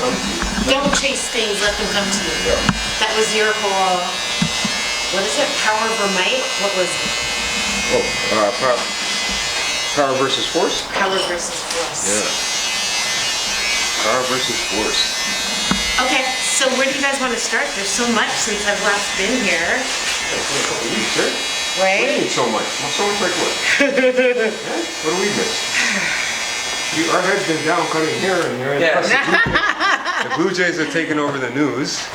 come to you. Don't chase things, let them come to you. Yeah. That was your whole, what is it, power over might? What was it? Oh, power versus force? Power versus force. Yeah. Power versus force. Okay, so where do you guys want to start? There's so much since I've last been here. It's been a couple of weeks, right? What do Right? you mean so much? Well, so much like what? What do we miss? Our head's been down cutting hair and you're the Blue Jays are taking over the news.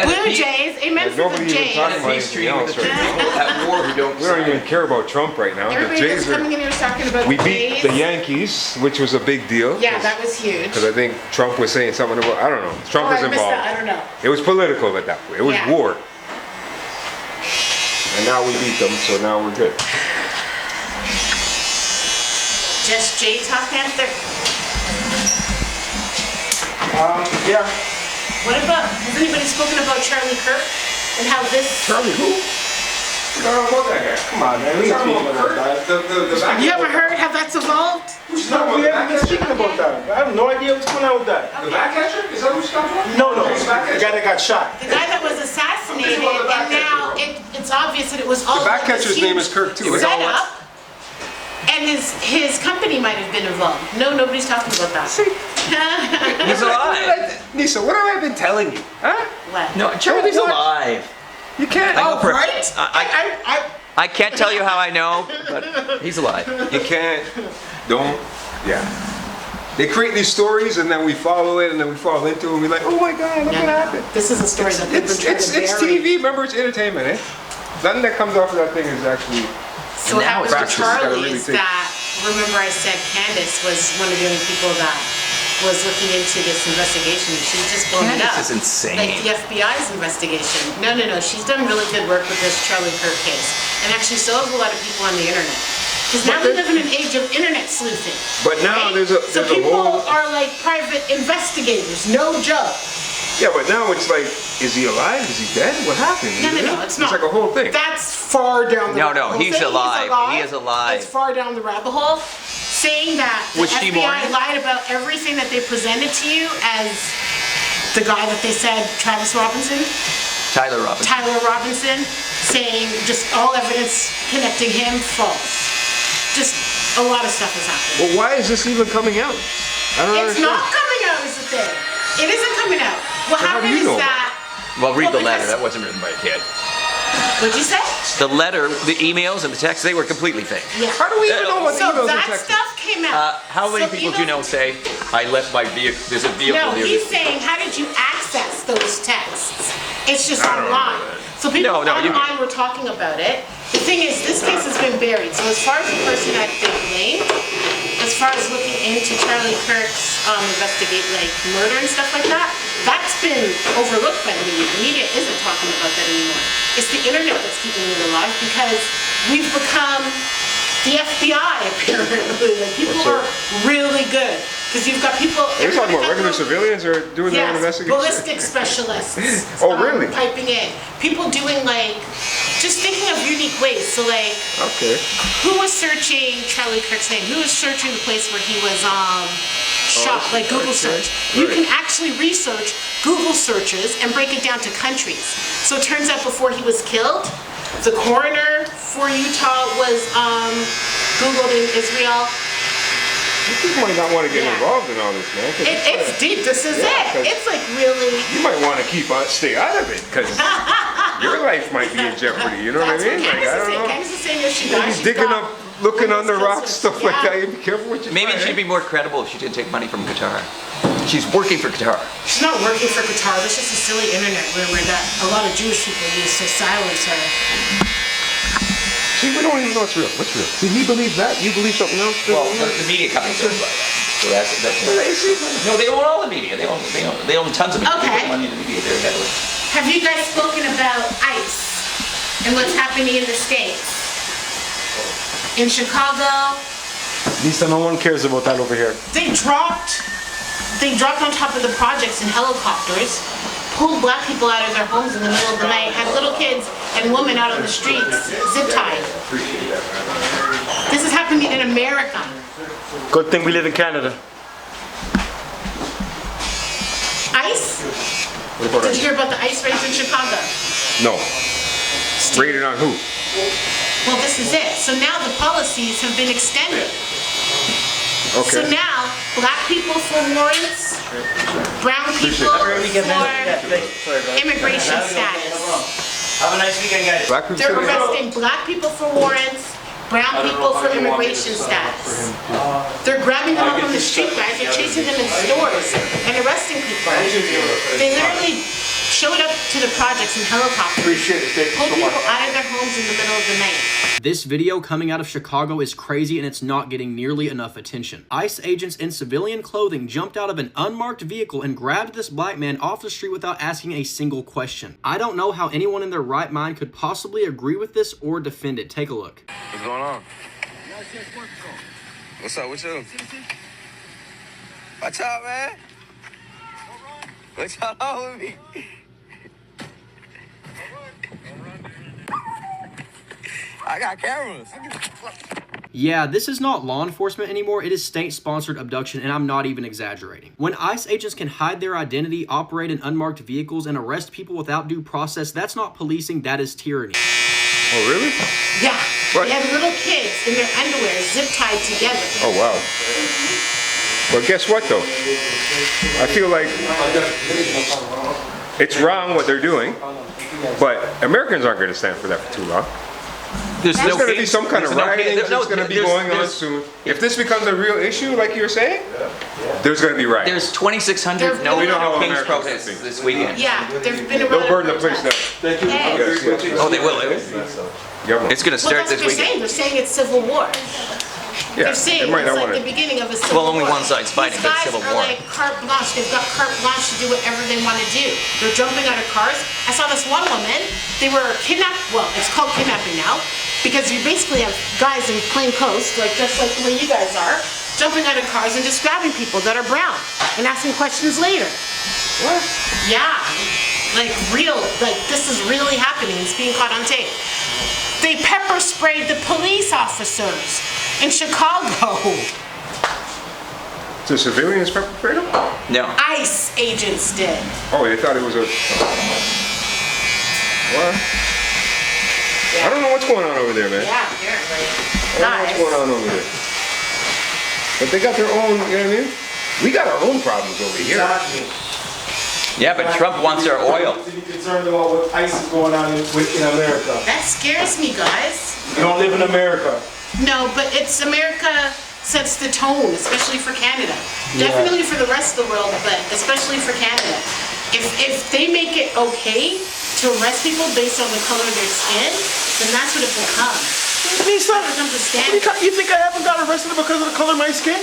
Blue Jays, amen for the Nobody even Jays. talking about anything else right now. At war, we don't even care about Trump right now. Everybody The that's Jays coming in here is talking about we the beat Jays. the Yankees, which was a big deal. Yeah, that was huge. Because I think Trump was saying something about, I don't know. Trump was I missed involved. that. I don't know. It was political at that point. It was Yeah. war. And now we beat them, so now we're good. Just Jay Talk Panther. Yeah. What about, has anybody spoken about Charlie Kirk and how this... Charlie who? I don't know about that guy. Come on, man. We talking about that. You haven't heard how that's evolved? No, we haven't been speaking about that. I have no idea what's going on with that. The back catcher? Is that what you're talking about? No, the guy that got shot. The guy that was assassinated, and now it's obvious that it was all The back like this catcher's name huge is Kirk too. setup, and his company might have been involved. No, nobody's talking about that. He's alive. Nisa, what have I been telling you? Huh? What? No, Charlie's alive. You can't. I know for- right? I can't tell you how I know, but he's alive. You can't. Don't. Yeah. They create these stories and then we follow it and then we fall into it and we're like, oh my God, look what happened. This is a story that they've been trying to bury. It's TV. Remember, it's entertainment, eh? Nothing that comes off of that thing is actually. So what Now happens to it's Charlie really is think. that, remember I said Candace was one of the only people that was looking into this investigation. She's just blown it up. Candace is insane. Like the FBI's investigation. No. She's done really good work with this Charlie Kirk case. And actually so have a lot of people on the internet. Because now we live in an age of internet sleuthing. But now right? there's a So people whole. are like private investigators, no joke. Yeah, but now it's like, is he alive? Is he dead? What happened? No, it's not. It's like a whole thing. That's far down the rabbit hole. he's Saying alive. He is alive. It's far down the rabbit hole. Saying that the Was she FBI mourning? lied about everything that they presented to you as the guy that they said, Tyler Robinson, saying just all evidence connecting him false. Just a lot of stuff has happened. Well, why is this even coming out? I don't It's understand. not coming out is the thing. It isn't coming out. What So how do happened you is know? that... Well, read the Well, letter. because- That wasn't written by a kid. What'd you say? The letter, the emails, and the texts, they were completely fake. Yeah. How do we even know what So emails are that texted? stuff came out. How many So people do you know say, I left my vehicle, there's a vehicle No, here. he's saying, how did you access those texts? It's just I don't online. know. So people No, you- online were talking about it. The thing is, this case has been buried. So as far as the person that they blamed, as far as looking into Charlie Kirk's like murder and stuff like that, that's been overlooked by the media. The media isn't talking about that anymore. It's the internet that's keeping it alive because we've become the FBI apparently. Like people are really good. Because you've got people... Are you talking about regular civilians or doing their own Yes, investigation? ballistic specialists. Oh, really? Piping in. People doing like, just thinking of unique ways. So like, Okay. who was searching Charlie Kirk's name? Who was searching the place where he was shot? Like Google search. You can actually research Google searches and break it down to countries. So it turns out before he was killed, the coroner for Utah was Googled in Israel. You might not want to get Yeah. involved in all this, man. 'cause It's deep. This is Yeah, it. 'cause- It's like really... you might want to stay out of it because your life might be in jeopardy. You know what I That's mean? what Like, I don't know. Candace is saying if she dies, He's she's digging got up, looking women's under rocks, skill stuff sets. like Yeah. that. You be careful what you Maybe find, she'd eh? be more credible if she didn't take money from Qatar. She's working for Qatar. She's not working for Qatar. That's just a silly internet rumor that a lot of Jewish people use to silence her. See, we don't even know what's real. What's real? Did he believe that? You believe something else? Well, the media companies owned by that. So that's no, they own all the media. They own tons of it. Okay. They put money in the media. They're heavily. Have you guys spoken about ICE and what's happening in the States? In Chicago, Lisa, no one cares about that over here. they dropped on top of the projects in helicopters, pulled black people out of their homes in the middle of the night, had little kids and women out on the streets, zip tied. This is happening in America. Good thing we live in Canada. ICE? What about Did you hear about the ICE raids in Chicago? No. Rated on who? Well, this is it. So now the policies have been extended. Okay. So now, black people for warrants, brown people for immigration status. Have a nice weekend, guys. Black people. They're arresting black people for warrants, brown people for immigration status. They're grabbing them up on the street, guys. They're chasing them in stores and arresting people. They literally showed up to the projects in helicopters. Appreciate it. Thank you Pulled so people much. out of their homes in the middle of the night. This video coming out of Chicago is crazy and it's not getting nearly enough attention. ICE agents in civilian clothing jumped out of an unmarked vehicle and grabbed this black man off the street without asking a single question. I don't know how anyone in their right mind could possibly agree with this or defend it. Take a look. What's going on? What's up with you? Watch out, man. What y'all on with me? I got cameras. Yeah, this is not law enforcement anymore, it is state-sponsored abduction, and I'm not even exaggerating. When ICE agents can hide their identity, operate in unmarked vehicles, and arrest people without due process, that's not policing, that is tyranny. Oh, really? Yeah. What? They have little kids in their underwear zip-tied together. Oh, wow. But guess what, though? I feel like it's wrong what they're doing, but Americans aren't going to stand for that for too long. There's going to be some kind of rioting that's going to be going on soon. If this becomes a real issue, like you're saying, there's going to be rioting. There's 2,600 We know how King's Americans protests think. this weekend. Yeah, there's been a They'll lot burn of the place down. protests. Yes, yes. Oh, they will. Yeah, It's going to Well, start that's what this they're saying. weekend. They're saying it's civil war. yeah. They're saying They might it's not like want the to. beginning of a civil war. Well, only one side's fighting, These but guys civil are war. like carte blanche. They've got carte blanche to do whatever they want to do. They're jumping out of cars. I saw this one woman. They were kidnapped. Well, it's called kidnapping now, because you basically have guys in plain clothes, like just like the way you guys are, jumping out of cars and just grabbing people that are brown and asking questions later. What? Yeah, like real, like this is really happening. It's being caught on tape. They pepper sprayed the police officers in Chicago. The civilians perpetrate them? No. ICE agents did. Oh, they thought it was a. What? I don't know what's going on over there, man. Yeah, apparently. I don't know what's going on over there. But they got their own, you know what I mean? We got our own problems over here. Yeah, but Trump wants our oil. To be concerned about what ICE is going on in America. That scares me, guys. You don't live in America. No, but it's America sets the tone, especially for Canada. Definitely for the rest of the world, but especially for Canada. If they make it okay to arrest people based on the color of their skin, then that's what it becomes. Lisa, It becomes a standard. you think I haven't got arrested because of the color of my skin?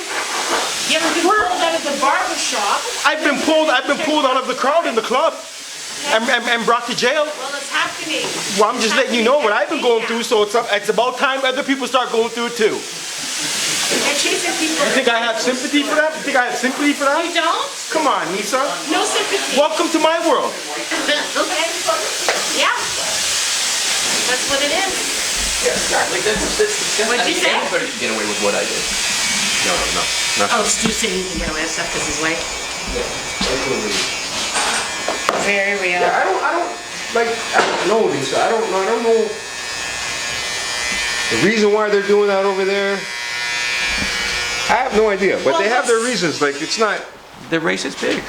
You ever been pulled out of the barber shop? I've been pulled out of the crowd in the club and brought to jail. Well, it's happening. Well, I'm just letting you know what I've been going through, so it's about time other people start going through it too. They're chasing people. You think I have sympathy for that? You think I have sympathy for that? You don't? Come on, Nisa. No sympathy. Welcome to my world. Okay. Yeah. That's what it is. Yeah, exactly. What'd you say? Anybody can get away with what I did. No. Oh, Stu saying he can get away with stuff because he's white. Very real. Yeah, I don't know, Lisa. I don't know the reason why they're doing that over there. I have no idea, but they have their reasons. Like, it's not. They're racist pigs.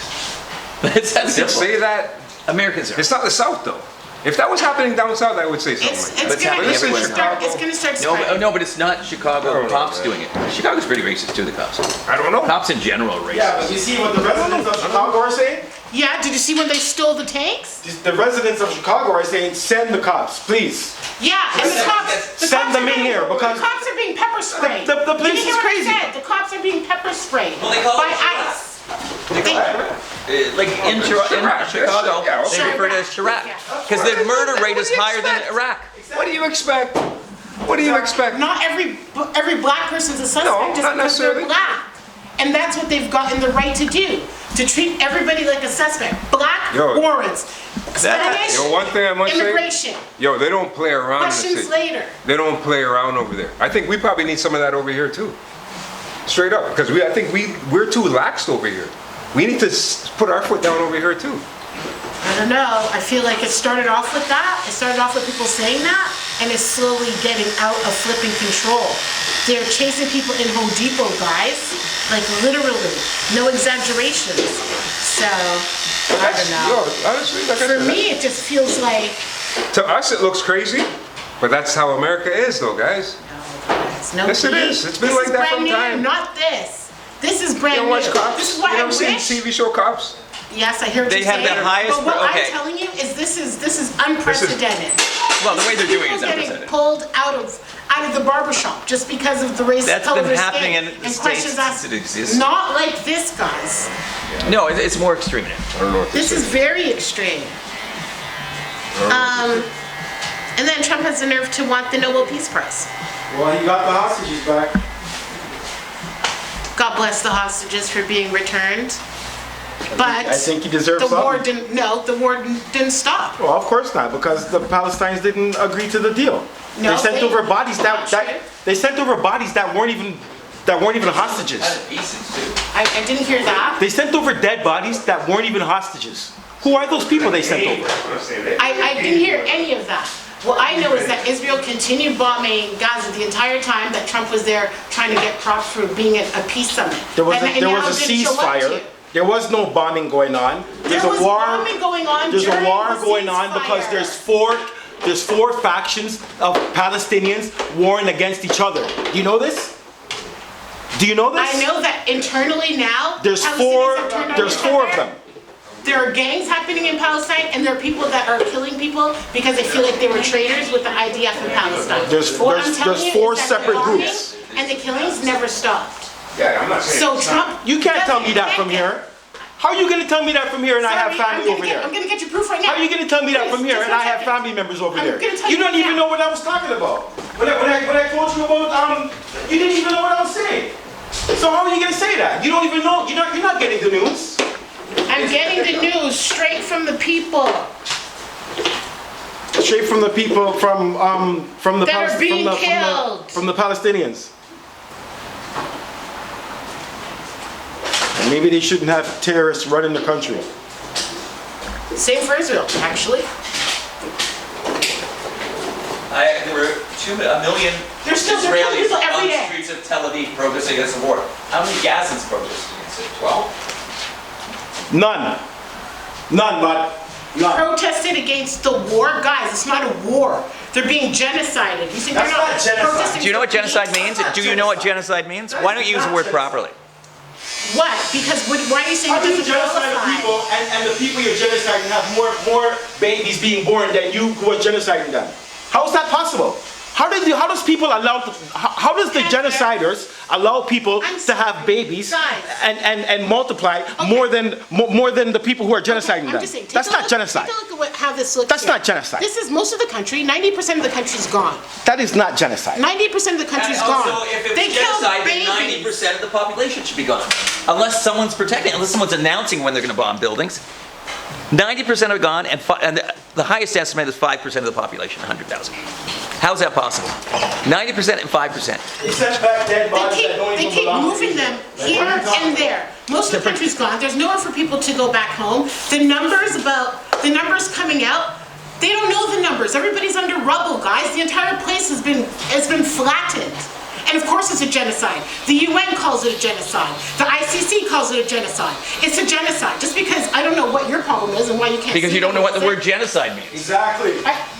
It's that simple. Say that. Americans are. It's not the South, though. If that was happening down south, I would say something It's, like that. it's gonna, happening it's gonna everywhere. start. It's gonna start spreading. No, but it's not Chicago I don't know, cops man. doing it. Chicago's pretty racist too, the cops. I don't know. Cops in general are racist. Yeah, but you see what the residents of Chicago are saying? Yeah. Did you see when they stole the tanks? The residents of Chicago are saying, send the cops, please. Yeah, and the cops. The Send cops them are in being- here, because- the cops are being pepper sprayed. the police You didn't is hear what I crazy. said? The cops are being pepper sprayed Well, they call by it ICE. Like in Chirac. Chicago, Yeah, okay. they refer to it as Chirac. Because the murder rate is higher than Iraq. What do you expect? What do you expect? Not every black person's a suspect No, just not because they're necessarily. black. And that's what they've gotten the right to do, to treat everybody like a suspect. Black Yo. warrants, Spanish, Yo, one thing I must say. immigration, Yo, they don't play around in the questions city. later. They don't play around over there. I think we probably need some of that over here too. Straight up, because I think we're too laxed over here. we need to put our foot down over here too. I don't know. I feel like it started off with that. It started off with people saying that, and it's slowly getting out of flipping control. They're chasing people in Home Depot, guys. Like literally, no exaggerations. So, I don't know. Yo, honestly, like For me, it just feels like... to us, it looks crazy, but that's how America is, though, guys. No, Yes, it is. It's been like that from time. Not this. This is brand You new. don't watch Cops? This is You what I never seen wish. TV show Cops? Yes, I hear what They you're have saying. the highest- But what okay. I'm telling you is this is unprecedented. Well, the way they're doing it is People getting unprecedented. pulled out of the barbershop just because of the race That's color been of their happening skin in the and States questions asked. since it exists. Not like this, guys. No, it's more extreme now. I don't know what This is very extreme. And then Trump has the nerve to want the Nobel Peace Prize. Well, he got the hostages back. God bless the hostages for being returned. But I think he deserves the war something. didn't. No, the war didn't stop. Well, of course not, because the Palestinians didn't agree to the deal. No, they sent they- over bodies not true. they sent over bodies that weren't even hostages. I didn't hear that. They sent over dead bodies that weren't even hostages. Who are those people they sent over? I didn't hear any of that. What I know is that Israel continued bombing Gaza the entire time that Trump was there trying to get props for being at a peace summit. There was And a now didn't show up ceasefire. to. There was no bombing going on. There was bombing going on There's a during war the going on because ceasefire. there's four factions of Palestinians warring against each other. Do you know this? Do you know this? I know that internally now, There's Palestinians have turned on there's each four other. of them. There are gangs happening in Palestine, and there are people that are killing people because they feel like they were traitors with the IDF in Palestine. There's four separate groups. And the killings never stopped. Yeah, I'm not saying. So Trump... You can't tell me that from here. How are you going to tell me that from here and I have family over there? I'm going to get you proof right now. How are you going to tell me that from here Just and one I have second. family members over I'm there? gonna tell You you don't right even now. know what I was talking about. When I told you about, you didn't even know what I was saying. So how are you going to say that? You don't even know. You're not getting the news. I'm getting the news straight from the people Straight from the people from the that are being from killed. the Palestinians. And maybe they shouldn't have terrorists running the country. Same for Israel, actually. There were 2 million They're still killing Israelis people every on the day. streets of Tel Aviv protesting against the war. How many Gazans protested against it? 12? None, but none. Protested against the war, guys. It's not a war. They're being genocided. You think That's they're not not genocide. protesting? Do you know what for genocide peace? means? Do you know what genocide means? Why don't you use the word properly? What? Because why are you saying How it do you doesn't genocide qualify? people and the people you're genociding have more babies being born than you who are genociding them? How is that possible? How does the genociders allow people to have babies and multiply more than the people who are genociding I'm them? just saying, That's not genocide. Take a look at how this looks. That's here. not genocide. This is most of the country. 90% of the country's gone. That is not genocide. 90% of the country's And gone. also, if it They was killed genocide, then babies. 90% of the population should be gone. Unless someone's protecting, unless someone's announcing when they're going to bomb buildings. 90% are gone, and the highest estimate is 5% of the population, 100,000. How's that possible? 90% and 5%. They sent back dead bodies that don't They even keep belong to moving you. them Like, here what are you talking and there. Most of the country's gone. There's nowhere for people to go back home. The numbers coming out, they don't know the numbers. Everybody's under rubble, guys. The entire place has been flattened. And of course it's a genocide. The UN calls it a genocide. The ICC calls it a genocide. It's a genocide. Just because I don't know what your problem is and why you can't Because see you don't know what the it. word genocide means. Exactly.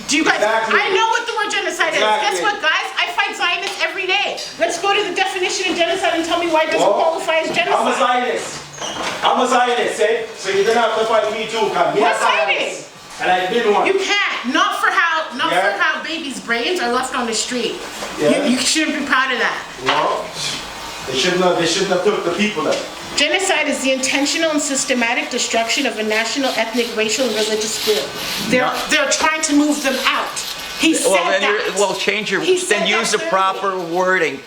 Do you guys? Exactly. I know what the word genocide Exactly. is. Guess what, guys? I fight Zionists every day. Let's go to the definition of genocide and tell me why it doesn't Well, qualify as I'm a genocide. Zionist. I'm a Zionist, eh? So you're gonna have to fight me too, cause me We're a Zionist. And I didn't want. You can't. Not for how Yeah. babies' brains are left on the street. Yeah. You shouldn't be proud of that. Well, they shouldn't have took the people there. Genocide is the intentional and systematic destruction of a national, ethnic, racial, and religious group. They're trying to move them out. He said that. Change your, He said then use the that proper wording.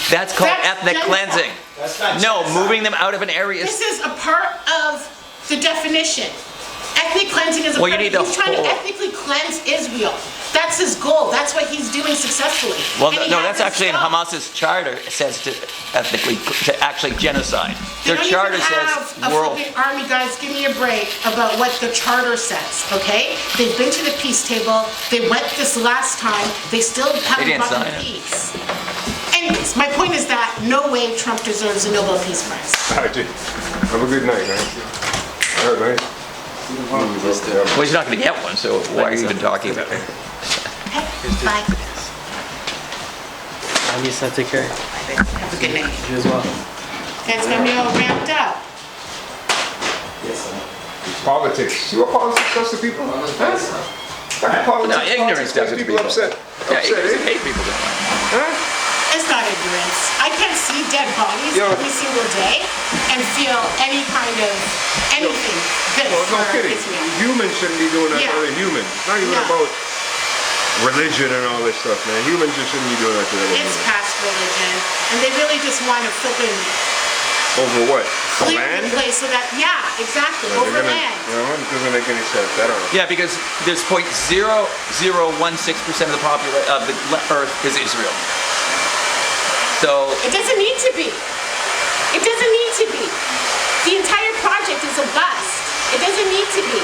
That's called That's ethnic genocide. cleansing. That's not No, genocide. moving them out of an area This is, is a part of the definition. Ethnic cleansing is a Well, part you of need it. He's the trying to whole- ethnically cleanse Israel. That's his goal. That's what he's doing successfully. Well, And he no, has that's his actually in stuff. Hamas's charter. It says to actually genocide. They Their don't charter even have says a world. flipping army, guys. Give me a break about what the charter says, okay? They've been to the peace table. They went this last time. They still haven't didn't gotten sign it. peace. Anyways, my point is that no way Trump deserves a Nobel Peace Prize. All right, G. Have a good night, man. All right, man. Well, he's not going to get one, so why are you even talking about it? Okay, bye. I need to take care. Have a good night. You as well. Guys got me all ramped up. Politics. See what politics does to people? Huh? No, ignorance does it to people people. upset. Yeah, Upset, you eh? hate people don't like. Huh? It's not ignorance. I can't see dead bodies Yo. every single day and feel any kind of anything good No, no for kidding. Israel. Humans shouldn't be doing that to Yeah. other humans. It's not even Yeah. about religion and all this stuff, man. Humans just shouldn't be doing that to other It's humans. past religion, and they really just want to flipping Over what? clear Land? the place so that, yeah, exactly, They're over gonna- land. You know, it doesn't make any sense. I don't know. Yeah, because there's 0.0016% of the of the Earth is Israel. So It doesn't need to be. It doesn't need to be. The entire project is a bust. It doesn't need to be.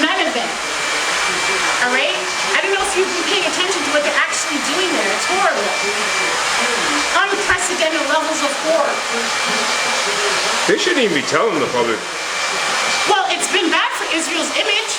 None of it. All right? I don't know if you've been paying attention to what they're actually doing there. It's horrible. Unprecedented levels of horror. They shouldn't even be telling the public. Well, it's been bad for Israel's image.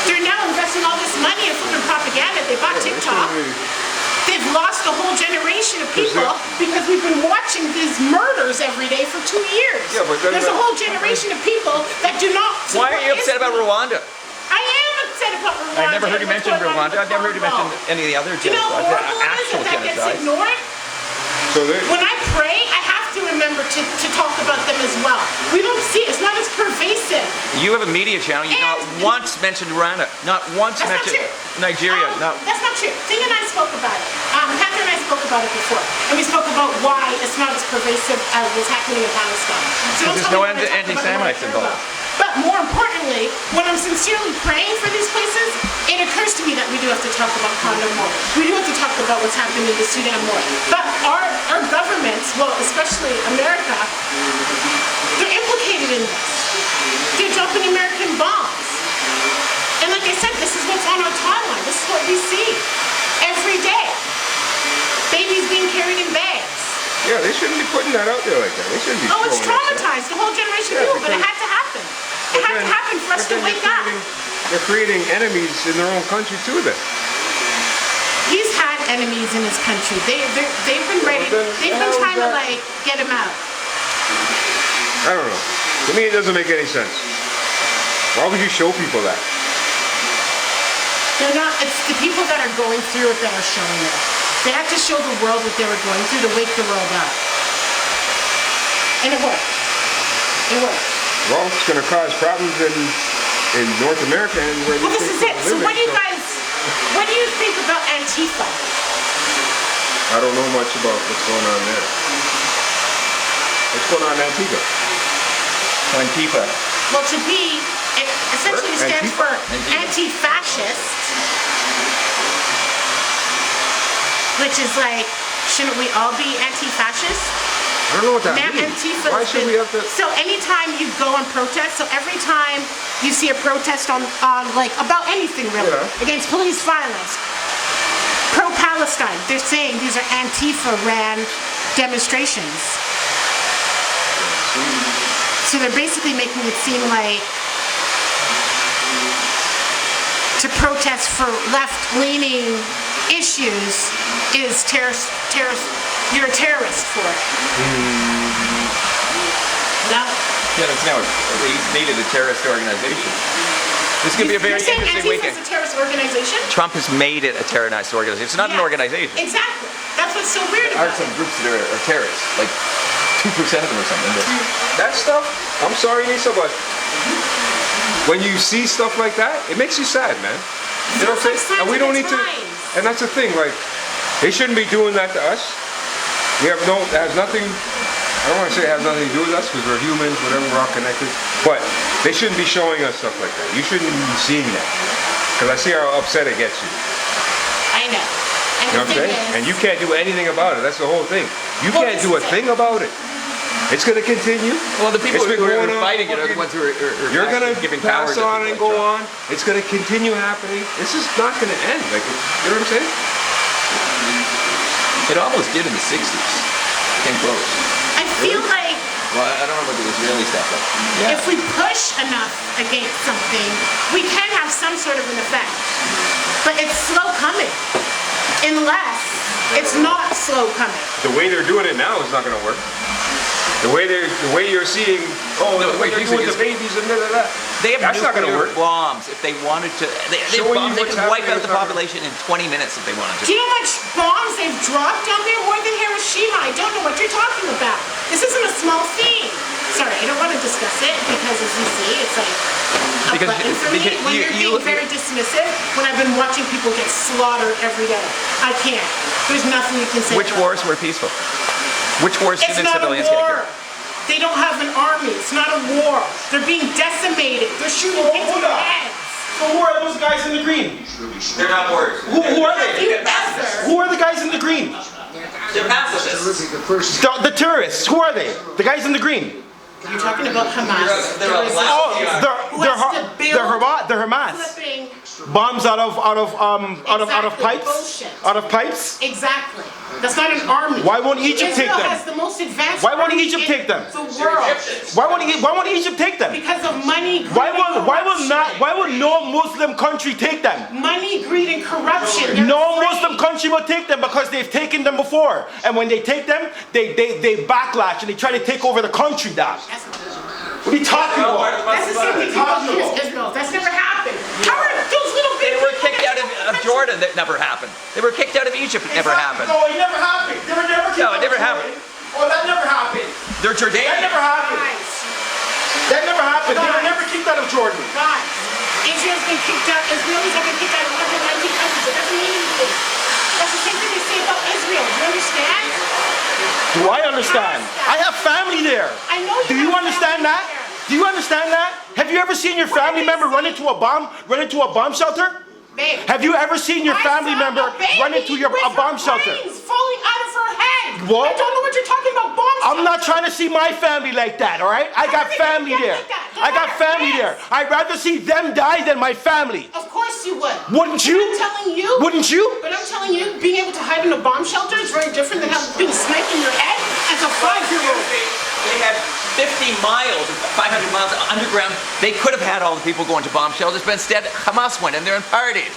They're now investing all this money in flipping propaganda. They bought They TikTok. shouldn't be- They've lost a whole generation of people because we've been watching these murders every day for 2 years. Yeah, but then There's a that- whole generation of people that do not why are support you upset about Israel. Rwanda? I am upset about Rwanda. I never heard you and what's mention going on Rwanda. in I've never heard you mention Congo. any of the other Do you know how genocides, horrible it is actual that gets genocides. ignored? So they, When I pray, I have to remember to talk about them as well. We don't see it. It's not as pervasive. You have a media channel. You not And- once mentioned Rwanda. Not once That's not mentioned true. Nigeria. No. That's not true. Ting and I spoke about it. Catherine and I spoke about it before. And we spoke about why it's not as pervasive as what's happening in Palestine. So don't There's tell no me when I talk about anti-Semites it, involved. But more importantly, when I'm sincerely praying for these places, it occurs to me that we do have to talk about Congo more. We do have to talk about what's happening in the Sudan more. But our governments, well, especially America, they're implicated in this. They're dropping American bombs. And like I said, this is what's on our timeline. This is what we see every day. Babies being carried in bags. yeah, they shouldn't be putting that out there like that. They shouldn't be Oh, it's showing that stuff. traumatized the whole generation of Yeah, people, but it because- had to happen. It But had to then- happen for us but to then wake up. They're creating enemies in their own country too then. He's had enemies in his country. They've been ready. then They've how been is trying to that- like get him out. I don't know. To me, it doesn't make any sense. Why would you show people that? They're not. It's the people that are going through it that are showing it. They had to show the world what they were going through to wake the world up. And it worked. It worked. Well, it's going to cause problems in North America and where Well, these this is people it. are So living, what do you think about Antifa? I don't know much about what's going on there. What's going on in Antigua? Antifa. Well, to be, it essentially stands Antifa? for Antifa. anti-fascist, which is like, shouldn't we all be anti-fascist? I don't know what that Now means. Antifa Why has should been- we have to? So anytime you go and protest, so every time you see a protest on like about anything really, Yeah. against police violence, pro-Palestine, they're saying these are Antifa-ran demonstrations. So they're basically making it seem like to protest for left-leaning issues is terrorist, you're a terrorist for it. No? Yeah, it's now he's made it a terrorist organization. This could be a very You're saying interesting Antifa weekend. is a terrorist organization? Trump has made it a terrorist organization. It's not an Yeah. organization. Exactly. That's what's so weird There are about some it. groups that are terrorists, like 2% of them or something. But That stuff, I'm sorry, Lisa, but when you see stuff like that, it makes you sad, man. You know what I'm Those are saying? And we signs don't of need the to, times. and that's the thing, like, they shouldn't be doing that to us. We have no, it has nothing, I don't want to say it has nothing to do with us because we're humans, whatever, we're all connected. But they shouldn't be showing us stuff like that. You shouldn't be seeing that. Because I see how upset it gets you. I know. And You know what I'm the thing saying? is, And you can't do anything about it. That's the whole thing. You Well, can't this do a is it. thing about it. It's going to continue. Well, the people It's been who are going on fighting it are fucking- the ones who are You're going to actually giving power pass to on and people go like on. It's going to continue happening. It's just not going to end. Like, you know what I'm saying? It almost did in the 60s. Came close. I feel like Well, I don't know about the Israeli stuff, but if we push enough against something, we can have some sort of an effect. But it's slow coming. Unless it's not slow coming. The way they're doing it now is not going to work. The way you're seeing, No, the wait, way they're here's doing the- the babies and da. they have That's not going to nuclear work. bombs if they wanted to. They Showing you could what's wipe happening out the is not- population in 20 minutes if they wanted Do to. you know how much bombs they've dropped down there? More than Hiroshima. I don't know what you're talking about. This isn't a small thing. Sorry, I don't want to discuss it because as you see, it's like a Because- button for me. because When you- you're being very dismissive, when I've been watching people get slaughtered every day. I can't. There's nothing you can say Which about wars that. were peaceful? Which wars It's didn't not a civilians get war. killed? They don't have an army. It's not a war. They're being decimated. They're shooting kids in hold the on. head. So who are those guys in the green? They're not wars. Who are Have you they? ever? Who are the guys in the green? They're pacifists. The terrorists. Who are they? The guys in the green. You're talking about Hamas. They're There is black- Oh, Who has to build they're Hamas. flipping. Bombs out of Exactly, pipes. bullshit. Out of pipes. Exactly. That's not an army. Why won't Egypt take Israel them? has the most advanced Why won't army Egypt in take them? The world. Why won't Egypt take them? Because of money, greed, Why and will corruption. no Muslim country take them? Money, greed, and corruption. They're No afraid. Muslim country will take them because they've taken them before. And when they take them, they backlash and they try to take over the country, Doc. What are you talking about? That's the same thing people accuse Israel. That's never happened. How are those little They big were people kicked out of Jordan. That never happened. They were kicked out of Egypt. It never happened. No, it never happened. They were never kicked No, it out never of Jordan. happened. Oh, that never happened. They're That Jordanian. never happened. Guys, That never happened. They were never kicked out of Jordan. guys, Israel's been kicked out. Israelis have been kicked out of 190 countries. It doesn't mean anything. That's the same thing they say about Israel. Do you understand? Do I understand? I have family there. I know you Do you have understand family that? there. Do you understand that? Have you ever seen your family member run into a bomb shelter? Babe. Have you ever seen your I family saw member a baby run into with a her bomb shelter? brains falling out of her head. What? I don't know what you're talking about. Bomb I'm not shelter. trying to see my family like that, all right? I got Everything family you get there. like that. I got family Yes. there. I'd rather see them die than my family. Of course you would. Wouldn't But you? I'm telling you. Wouldn't you? But I'm telling you, being able to hide in a bomb shelter is very different than being sniped in your head as a 5-year-old. They had 50 miles, 500 miles underground. They could have had all the people going to bomb shelters, but instead Hamas went in there and partied.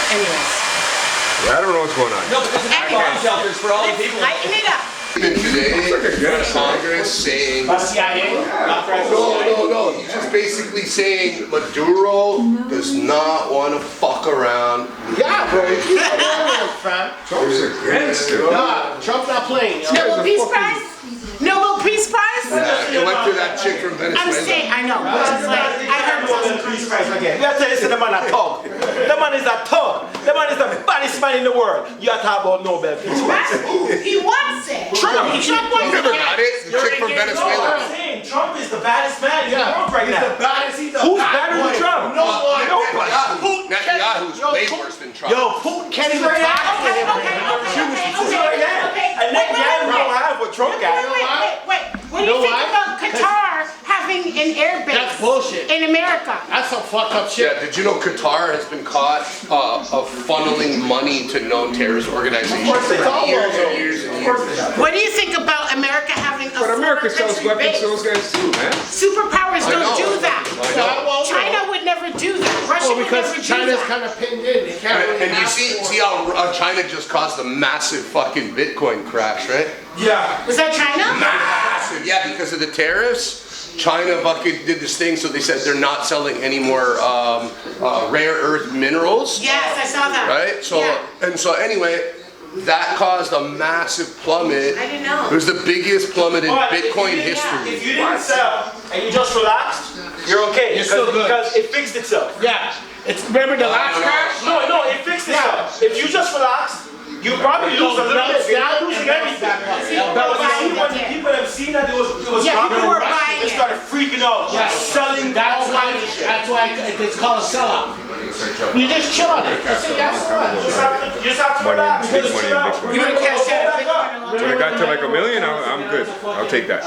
Anyways. Yeah, I don't know what's going on. No, but there's bomb shelters for all the people. Lighten it up. Today, Congress saying, no, he's just basically saying Maduro does not want to fuck around. Yeah, bro. You keep on fam. Trump's a gangster. Nah, Trump's not playing. Yo. Nobel Peace Prize? Nobel Peace Prize? It went to that chick from I'm Venezuela. saying, I know. Which is like, I heard Peace Prize again. You have to listen to the man a thug. The man is a thug. The man is the baddest man in the world. You have to talk about Nobel Peace Prize. He wants it. Trump. Trump wants You never it. got it? The chick from No, I'm Venezuela. saying Trump is the baddest man in the world right He's now. the baddest. He's the Who's bad better than boy. Trump? No one. Netanyahu's way worse than Trump. Yo, Putin can't even Okay, talk to him. okay. And Netanyahu don't have what Trump got. Wait. What do you know think why? about Qatar having an airbase That's bullshit. in America? That's some fucked up shit. Yeah, did you know Qatar has been caught of funneling money to known terrorist organizations Of course they for have. years and years and years? What do you think about America having a But America sells foreign country weapons to base? those guys too, man. Superpowers I don't know. do that. I know. China would never do that. Russia Well, would never because do China's that. kind of pinned in. They can't really And you ask see for- how China just caused a massive fucking Bitcoin crash, right? Yeah. Was that China? Massive, yeah, because of the tariffs. China fucking did this thing, so they said they're not selling any more rare earth minerals, Yes, I saw that. right? So Yeah. anyway, that caused a massive plummet. I didn't know. It was the biggest plummet in But Bitcoin If history. you didn't sell and you just relaxed, you're okay. You're still good. Because it fixed itself. Yeah. It's remember the last crash? No, it fixed itself. If you just relaxed You probably lose a little bit. You're not losing everything. When people have seen that it was people were buying they it. started freaking out, selling all kinds of shit. That's why it's called a sellout. You just chill on it. Just say yes, You just have to Money, relax. big money in Bitcoin. You want to cash out? When it got to like $1 million, I'm good. I'll take that.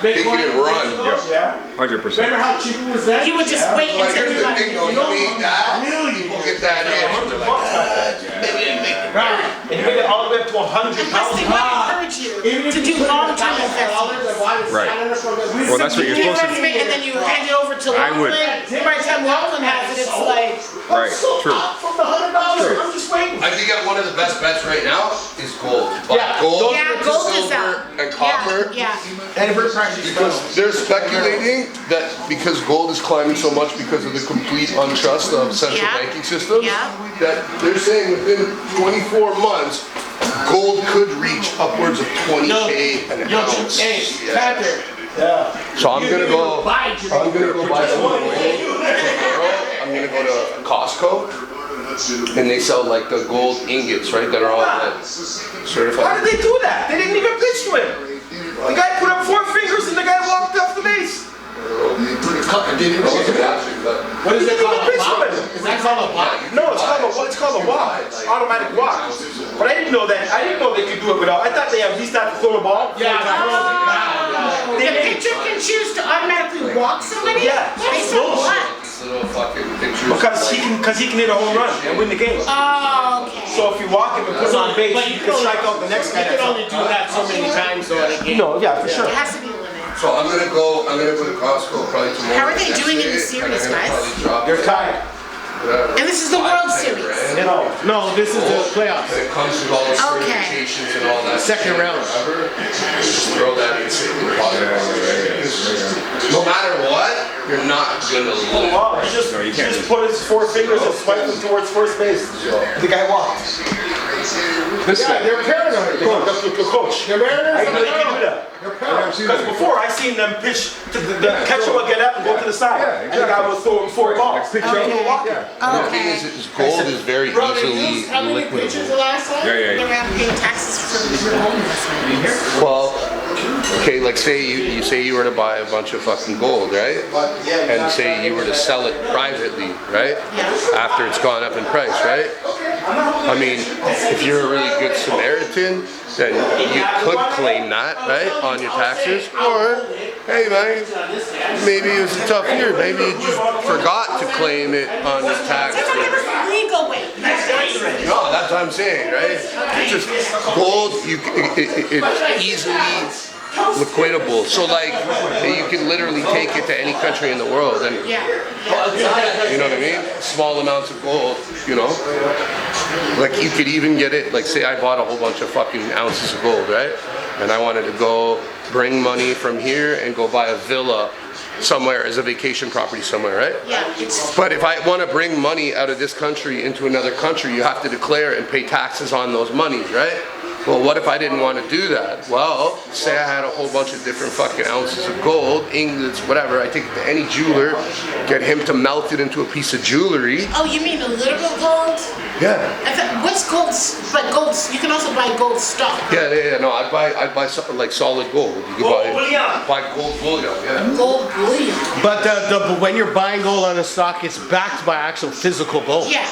Take it and run. Yeah, 100%. Remember how cheap it was then? He would just wait Like, until here's the thing though, you need that, people get that in. And you make it all the way up to 100,000. Plus, they would encourage you to do long-term investments. Right. Well, that's what you're You supposed to do. invest and then you hand it over to I would. Lachlan. By the time Lachlan has it, it's like, Right, true. From the $100, I'm just waiting. I think one of the best bets right now is gold. Buy gold, yeah, gold is silver, out. and copper. Yeah. Because they're speculating that because gold is climbing so much because of the complete untrust of central Yeah. banking systems, Yeah. that they're saying within 24 months, gold could reach upwards of 20K an ounce. Hey, Patrick. So I'm gonna go Buy buy some gold. I'm gonna go to Costco, and they sell like the gold ingots, right? That are all like certified. How did they do that? They didn't even pitch to him. The guy put up 4 fingers and the guy walked off the base. What is it called? Is that called a box? No, it's called a walk. Automatic walk. But I didn't know that. I didn't know they could do it without. I thought they at least had to throw the ball. Yeah. The pitcher can choose to automatically walk somebody? Yeah. Based on what? Little fucking pictures. Because he can hit a home run and win the game. Oh, okay. So if you walk him and put him on base, But you can strike out the next guy. You can only do that so many times though in a game. No, yeah, for sure. It has to be a limit. So I'm gonna go to Costco probably tomorrow. How are they next doing in day, the series, and I'm gonna guys? probably drop They're tied. And this is the World Series. No, this is the playoffs. When it comes to all the Okay. certifications and all that. Second shit, round. whatever, just throw that in the pocket. No matter what, you're not gonna lose. Wow, he just put his 4 fingers and swiped them towards first base. The guy walked. Yeah, they're paranoid. The coach. They're Mariners. I didn't know you could do that. Because before I seen them pitch, the catcher would get up and go to the side. And the guy would throw him 4 balls. Pitch Okay. The thing Okay. is gold is very easily How many pitches the liquidable. last time? Yeah. They're not paying taxes for the gold investment. Well, okay, like say you were to buy a bunch of fucking gold, right? And say you were to sell it privately, right? Yeah. After it's gone up in price, right? I mean, if you're a really good Samaritan, then you could claim that, right, on your taxes. Or, hey man, maybe it was a tough year. Maybe you just forgot to claim it on your taxes. That's like a legal way. No, that's what I'm saying, right? It's just gold, it's easily liquidable. So like, you can literally take it to any country in the world, and Yeah. you know what I mean? Small amounts of gold, you know? Like you could even get it, like say I bought a whole bunch of fucking ounces of gold, right? And I wanted to go bring money from here and go buy a villa somewhere as a vacation property somewhere, right? Yeah. It's But if I want to bring money out of this country into another country, you have to declare and pay taxes on those monies, right? Well, what if I didn't want to do that? Well, say I had a whole bunch of different fucking ounces of gold, ingots, whatever. I take it to any jeweler, get him to melt it into a piece of jewelry. oh, you mean a literal gold? Yeah. What's gold? But gold, you can also buy gold stock. Yeah. No, I'd buy like solid gold. You could buy gold bullion. Yeah. Gold bullion. But when you're buying gold on a stock, it's backed by actual physical gold. Yeah.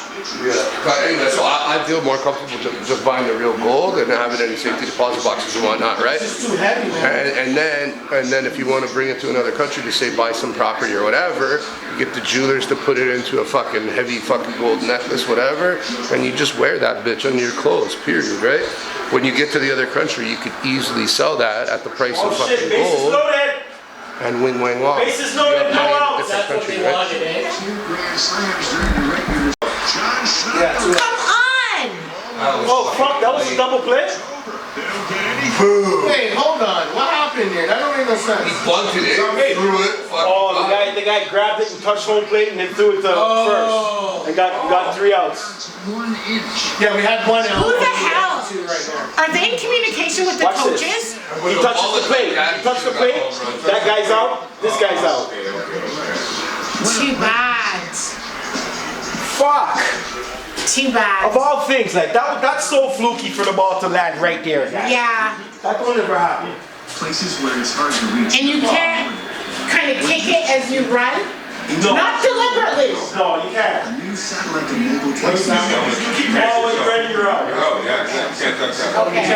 But anyway, so I feel more comfortable just buying the real gold and have it in safety deposit boxes and whatnot, right? It's too heavy, man. And then if you want to bring it to another country to say buy some property or whatever, you get the jewelers to put it into a fucking heavy fucking gold necklace, whatever, and you just wear that bitch under your clothes, period, right? When you get to the other country, you could easily sell that at the price of fucking Bases gold loaded. and wing wang wong. Bases loaded, You have no money in a outs. different country, right? Come on! Oh fuck, that was a double play? Wait, hold on. What happened here? That don't make no sense. He bunted it, threw it, fucking Oh, the guy grabbed it and touched home plate and then threw it to first. And got 3 outs. Yeah, we had one out. Who the hell? Two right there. Are they in communication with the Watch this. coaches? He touches the plate. He touched the plate. That guy's out. This guy's out. Too bad. Fuck. Too bad. Of all things, like that's so fluky for the ball to land right there. Guys. Yeah. That don't ever happen. Places where it's hard to reach. And you can't kind of kick it as you run. No. Not deliberately. No, you can't. A new satellite enabled You keep always ready to run. Oh, yeah, can't touch that. Okay.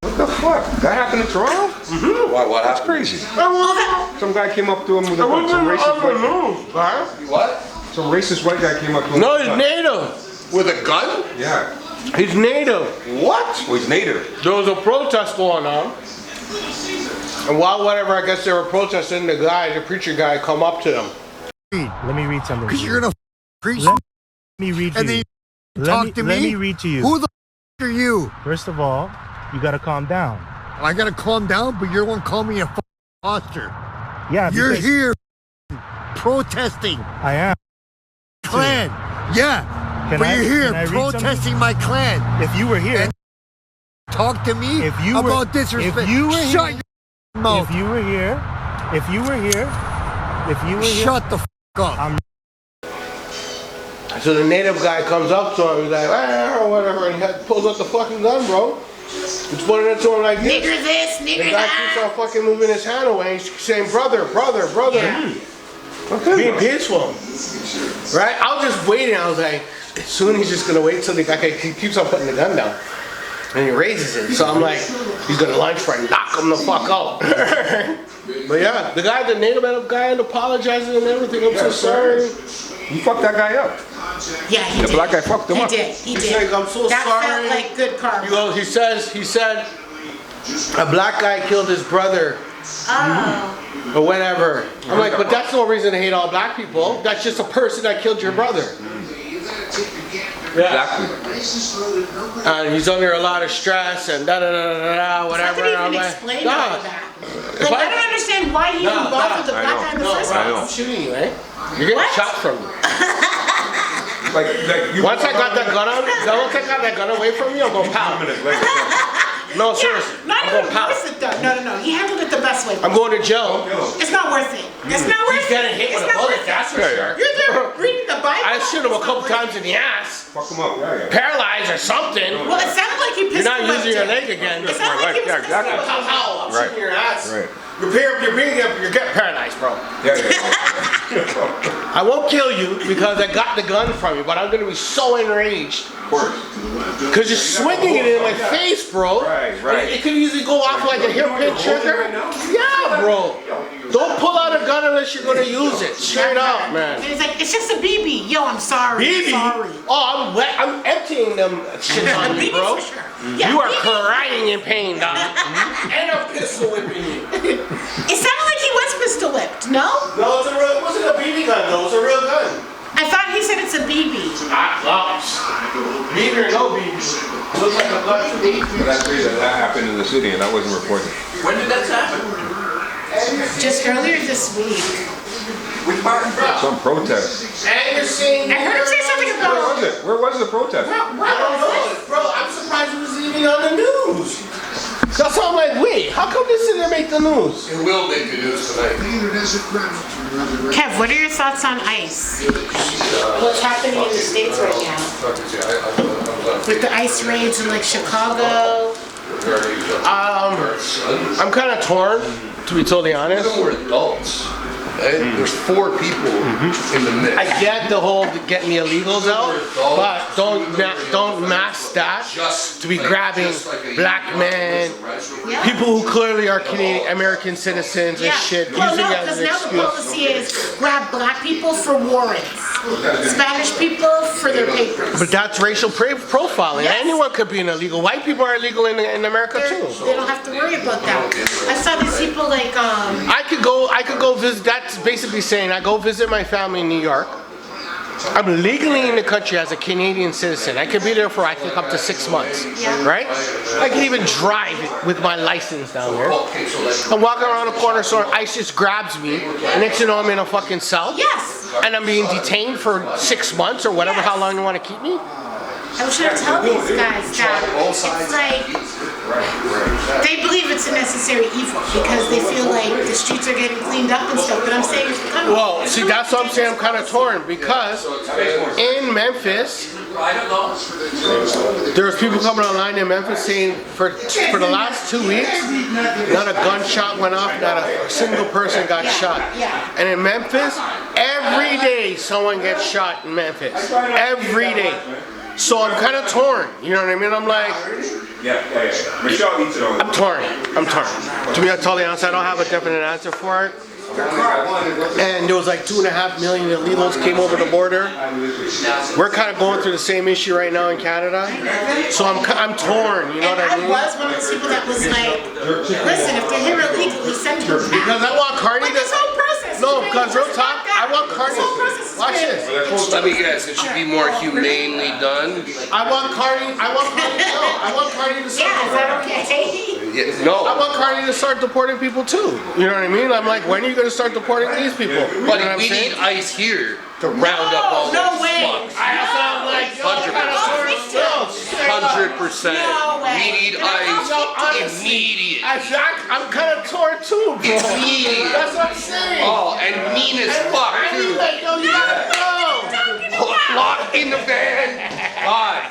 What the fuck? That happened in Toronto? Mm-hmm. What That's happened? crazy. Some guy came up to him with a gun. Some racist white. What? Some racist white guy came up to him. No, with a he's gun. native. With a gun? Yeah. He's native. What? Well, he's native. There was a protest going on. And while whatever, I guess they were protesting, the preacher guy, come up to them. Let me read something. Because you're gonna preach Let me read to and you. then talk to me. Let me read to you. Who the are you? First of all, you gotta calm down. I gotta calm down, but you're gonna call me a imposter. Yeah, You're because here protesting I am. clan. Yeah, Can but I- you're can here I read protesting my clan. If you were here, And talk to me If you were- about disrespect. if you were Shut here- your mouth. if you were here, Shut the up. I'm So the native guy comes up to him, he's like, or whatever, and he pulls out the fucking gun, bro. He's putting it to him like this. Nigger this, The nigger guy keeps that. on fucking moving his hand away. He's saying, brother. Yeah. Being peaceful. Right? I was just waiting. I was like, soon he's just going to wait till the guy he keeps on putting the gun down. And he raises it. So I'm like, he's going to lunge for it, knock him the fuck out. But yeah, the native guy apologizes and everything. I'm so sorry. You fucked that guy up. Yeah, he The did. black guy fucked him He up. did. He He's did. like, I'm so That sorry. felt like good karma. He said, a black guy killed his brother. Oh. Or whatever. I'm like, but that's no reason to hate all black people. That's just a person that killed your brother. Yeah. Exactly. And he's under a lot of stress and whatever. How could he I'm even like, explain nah. all of that? Like, I don't understand why he even bothered the I black know. guy in the No, first bro, place. I'm shooting you, eh? You're getting What? shot from me. Like you Once I got that gun away from you, I'm going pow. No, seriously. Not I'm even going pow. worth it though. No. He handled it the best way. I'm going to jail. It's not worth it. It's not worth it. He's getting hit with It's a not bullet, worth it. that's for sure. You're there reading the Bible. I shoot him a It's couple not worth times in the ass. Fuck him up. Yeah. Paralyzed or something. it. Well, it sounded like he You're pissed not him using your off, leg too. again. It sounded like he was Yeah, pissed him exactly. off. How? I'm Right. shooting your ass. Right. You're getting paralyzed, bro. Yeah. I won't kill you because I got the gun from you, but I'm gonna be so enraged. Of course. Because you're swinging it in my face, bro. Right. It could easily go off like a hairpin trigger. Yeah, bro. Don't pull out a gun unless you're gonna use it. Straight up, And man. he's like, it's just a BB. Yo, I'm sorry. BB? I'm sorry. Oh, I'm wet. I'm emptying them shits A on you, BB bro. for sure. Yeah, You are BB. crying in pain, dog. And I'm pistol whipping you. It sounded like he was pistol whipped. No? No, it wasn't a BB gun, though. It was a real gun. I thought he said it's a BB. BB or no BB. Looks like a gun to me. That's crazy that happened in the city and that wasn't reported. When did that happen? Just earlier this week. Which part? Some protest. And you're saying... I heard him say something Where about. was it? Where was the protest? I don't know. Bro, I'm surprised it was even on the news. That's why I'm like, wait, how come this didn't make the news? It will make the news tonight. Kev, what are your thoughts on ICE? What's happening in the States right now? With the ICE raids in like Chicago. I'm kind of torn, to be totally honest. We're adults. And there's 4 people in the mix. I get the whole getting the illegals out, but don't mask that to be grabbing black men, people who clearly are Canadian American citizens and shit, Well, using no, it as because an now the excuse. policy is grab black people for warrants, Spanish people for their papers. But that's racial profiling. Yes. Anyone could be an illegal. White people are illegal in America too. They don't have to worry about that. I saw these people like I could go visit. That's basically saying I go visit my family in New York. I'm legally in the country as a Canadian citizen. I could be there for I think up to 6 months. Yeah. Right? I can even drive with my license down there. I'm walking around a corner store, ICE just grabs me, and next thing you know I'm in a fucking cell. yes. And I'm being detained for 6 months or whatever, how long you want to keep me. I'm trying to tell these guys that it's like they believe it's a necessary evil because they feel like the streets are getting cleaned up and stuff. But I'm saying, come on. Well, see, that's what I'm saying. I'm kind of torn because in Memphis, there's people coming online in Memphis saying for the last 2 weeks, not a gunshot went off, not a single person got shot. And in Memphis, every day someone gets shot in Memphis. Every day. So I'm kind of torn. You know what I mean? I'm like, I'm torn. To be totally honest, I don't have a definite answer for it. And there was like 2.5 million illegals came over the border. We're kind of going through the same issue right now in Canada. So I'm torn, you know what I mean? I was one of those people that was like, listen, if they're here illegally, send them back. Because I want Carney to... This whole process. No, because real talk, I want Carney... Watch this. Let me guess, it should be more humanely done. I want Carney to start. Yeah, is that okay? No. I want Carney to start deporting people too. You know what I mean? I'm like, when are you going to start deporting these people? Buddy, we need ICE here to round up all no those way. fucks. I sound like 100%. No way. We need ICE immediate. I'm kind of torn too, bro. Immediate. That's what I'm saying. Oh, and mean as fuck too. Like, no, you gotta go. Locked in the van. God.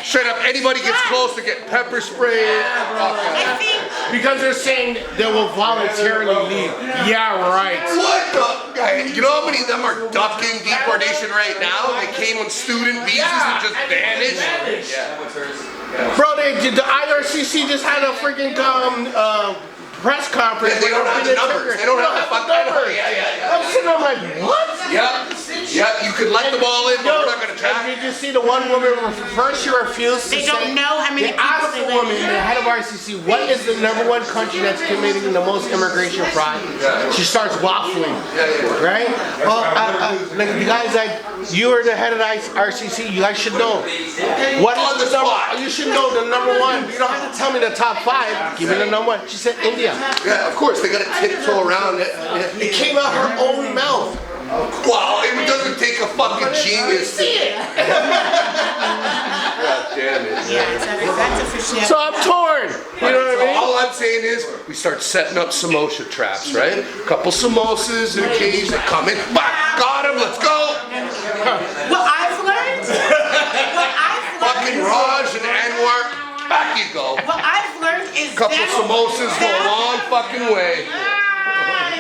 Straight up, anybody gets close to get pepper sprayed. I think Because they're saying they will voluntarily leave. Yeah, right. What the? You know how many of them are ducking deportation right now? They came on student visas and just vanished. Bro, the IRCC just had a freaking press conference. Yeah, they don't have the numbers. They don't have the fucking numbers. I'm sitting there like, what? Yeah, you could let them all in, but we're not going to track. Did you see the one woman first she refused to they don't know how many They people asked they the let woman, in. the head of RCC, what is the #1 country that's committing the most immigration fraud? She starts waffling, right? Well, like the guys like, you are the head of the RCC, you guys should know. What is the number? You should know the #1. You don't have to tell me the top 5. Give me the #1. She said India. Yeah, of course, they got to tiptoe around it. It came out her own mouth. Wow, it doesn't take a fucking genius. See it. God damn it. That's officially. So I'm torn. You know what I mean? All I'm saying is, we start setting up samosa traps, right? A couple samosas in a cage, they come in, back, got him, let's go. What I've learned. Fucking Raj and Anwar, back you go. What I've learned is Couple samosas go a long fucking way.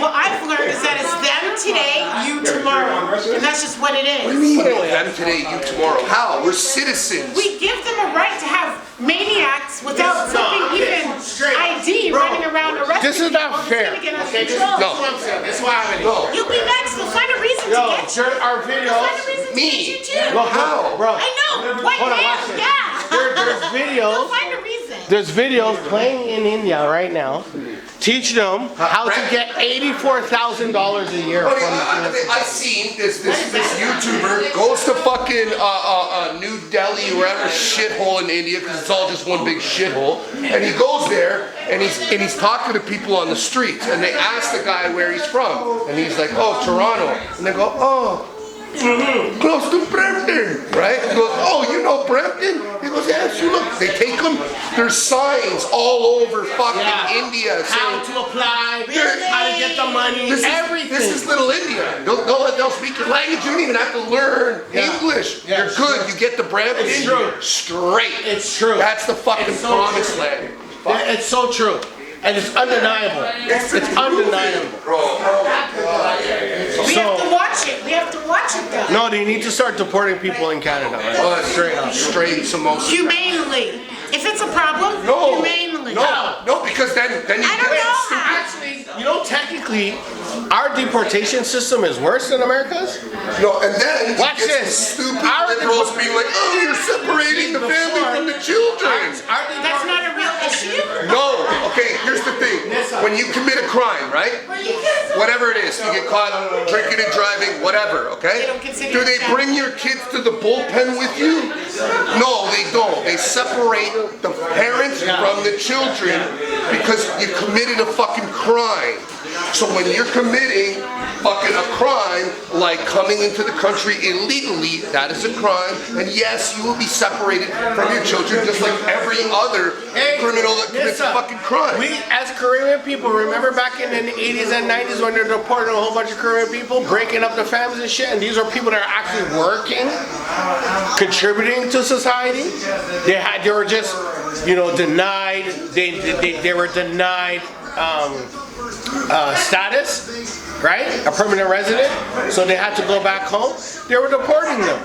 What I've learned is that it's them today, you tomorrow. And that's just what it is. What do you mean, them today, you tomorrow? How? We're citizens. We give them a right to have maniacs without something even ID running around arresting This is not people. fair. It's gonna get us Okay, in trouble. That's why I'm in. You'll be next. They'll find a reason to get you. Our They'll videos. find a reason to get you too. Look, how? Bro. I know. White Hold on, man, watch this. yeah. There's videos. They'll find a reason. There's videos playing in India right now. Teach them how to get $84,000 a year from the I seen this YouTuber goes to fucking New Delhi, wherever shithole in India, because it's all just one big shithole. And he goes there and he's talking to people on the streets, and they ask the guy where he's from, and he's like, oh, Toronto, and they go, oh. Close to Brampton, right? He goes, oh, you know Brampton? He goes, yes, you look. They take them, there's signs all over fucking India how saying, to apply, how to get the money, everything. This is little India. They'll speak your language. You don't even have to learn English. Yeah, You're good. You get the Brampton It's true. straight. It's true. That's the fucking It's so promised true. land. It's so true. And it's undeniable. It's undeniable. We have to watch it. We have to watch it though. No, they need to start deporting people in Canada. Right? Straight up. Straight samosa. Humanely. If it's a problem, humanely. No, because then you I don't get know stupid. how. Actually, you know, technically, our deportation system is worse than America's. No, and then Watch you get this. some stupid Our liberals being like, oh, you're separating the family from the children. That's not a real issue. No, okay, here's the thing. When you commit a crime, right? Whatever it is, you get caught drinking and driving, whatever, okay? Do they bring your kids to the bullpen with you? No, they don't. They separate the parents from the children because you committed a fucking crime. So when you're committing fucking a crime like coming into the country illegally, that is a crime, and yes, you will be separated from your children just like every other criminal that commits a fucking crime. We, as Caribbean people, remember back in the 80s and 90s when they're deporting a whole bunch of Caribbean people, breaking up the families and shit, and these are people that are actually working, contributing to society. They were just, you know, denied. They were denied status, right? A permanent resident, so they had to go back home. They were deporting them.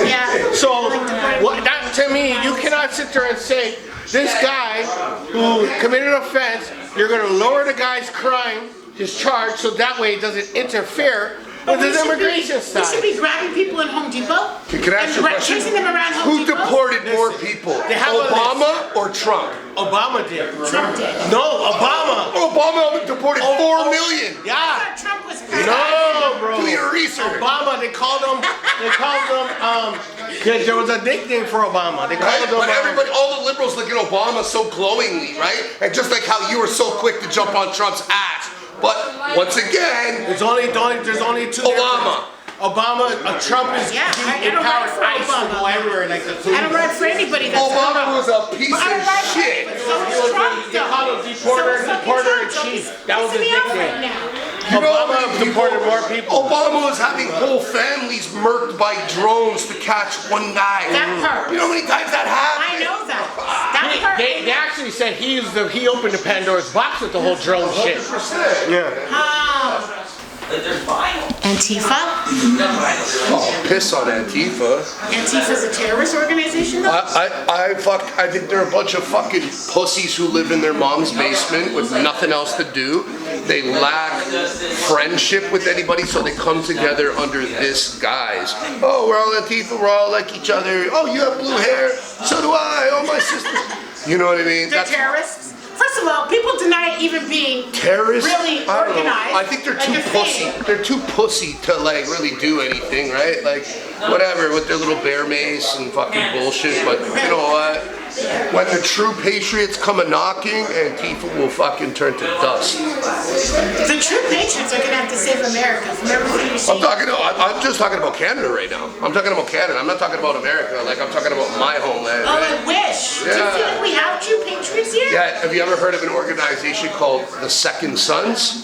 Yeah. So that to me, you cannot sit there and say this guy who committed an offense, you're going to lower the guy's crime, his charge, so that way it doesn't interfere with his immigration status. We should be grabbing people in Home Depot Can I ask you a question? chasing them around Home Who Depot. deported more people, Obama or Trump? Obama did. Trump did. No, Obama. Obama deported 4 million. Yeah. Trump was No, bro. Do your research. Obama, they called him, there was a nickname for Obama. They called him, But everybody, all the liberals look at Obama so glowingly, right? And just like how you were so quick to jump on Trump's ass. But once again, there's only two. Obama. Obama, Trump is I don't empowered vote for ICE to Obama. go everywhere like the I don't ride for anybody that's Obama was a piece But I don't of ride for shit. anybody. So is Trump, They called him deporter in chief. That was his nickname. You know how Obama many deported more people. Obama was having whole families murked by drones to catch one guy. That part. You know how many times that happened? I know that. That part. They actually said he opened the Pandora's box with the whole drone shit. Yeah. Antifa? Oh, piss on Antifa. Antifa's a terrorist organization, though? I think they're a bunch of fucking pussies who live in their mom's basement with nothing else to do. They lack friendship with anybody, so they come together under this guise. Oh, we're all Antifa, we're all like each other. Oh, you have blue hair, so do I. Oh, my sister. You know what I mean? They're terrorists? First of all, people deny even being terrorists? really I don't organized. know. I think they're too pussy. They're too pussy to like really do anything, right? Like whatever with their little bear mace and fucking bullshit. But you know what? When the true patriots come a knocking, Antifa will fucking turn to dust. The true patriots are gonna have to save America from everything you see. I'm just talking about Canada right now. I'm talking about Canada. I'm not talking about America. Like I'm talking about my homeland. Oh, right? I wish. Yeah. Do you feel like we have true patriots here? Yeah. Have you ever heard of an organization called the Second Sons?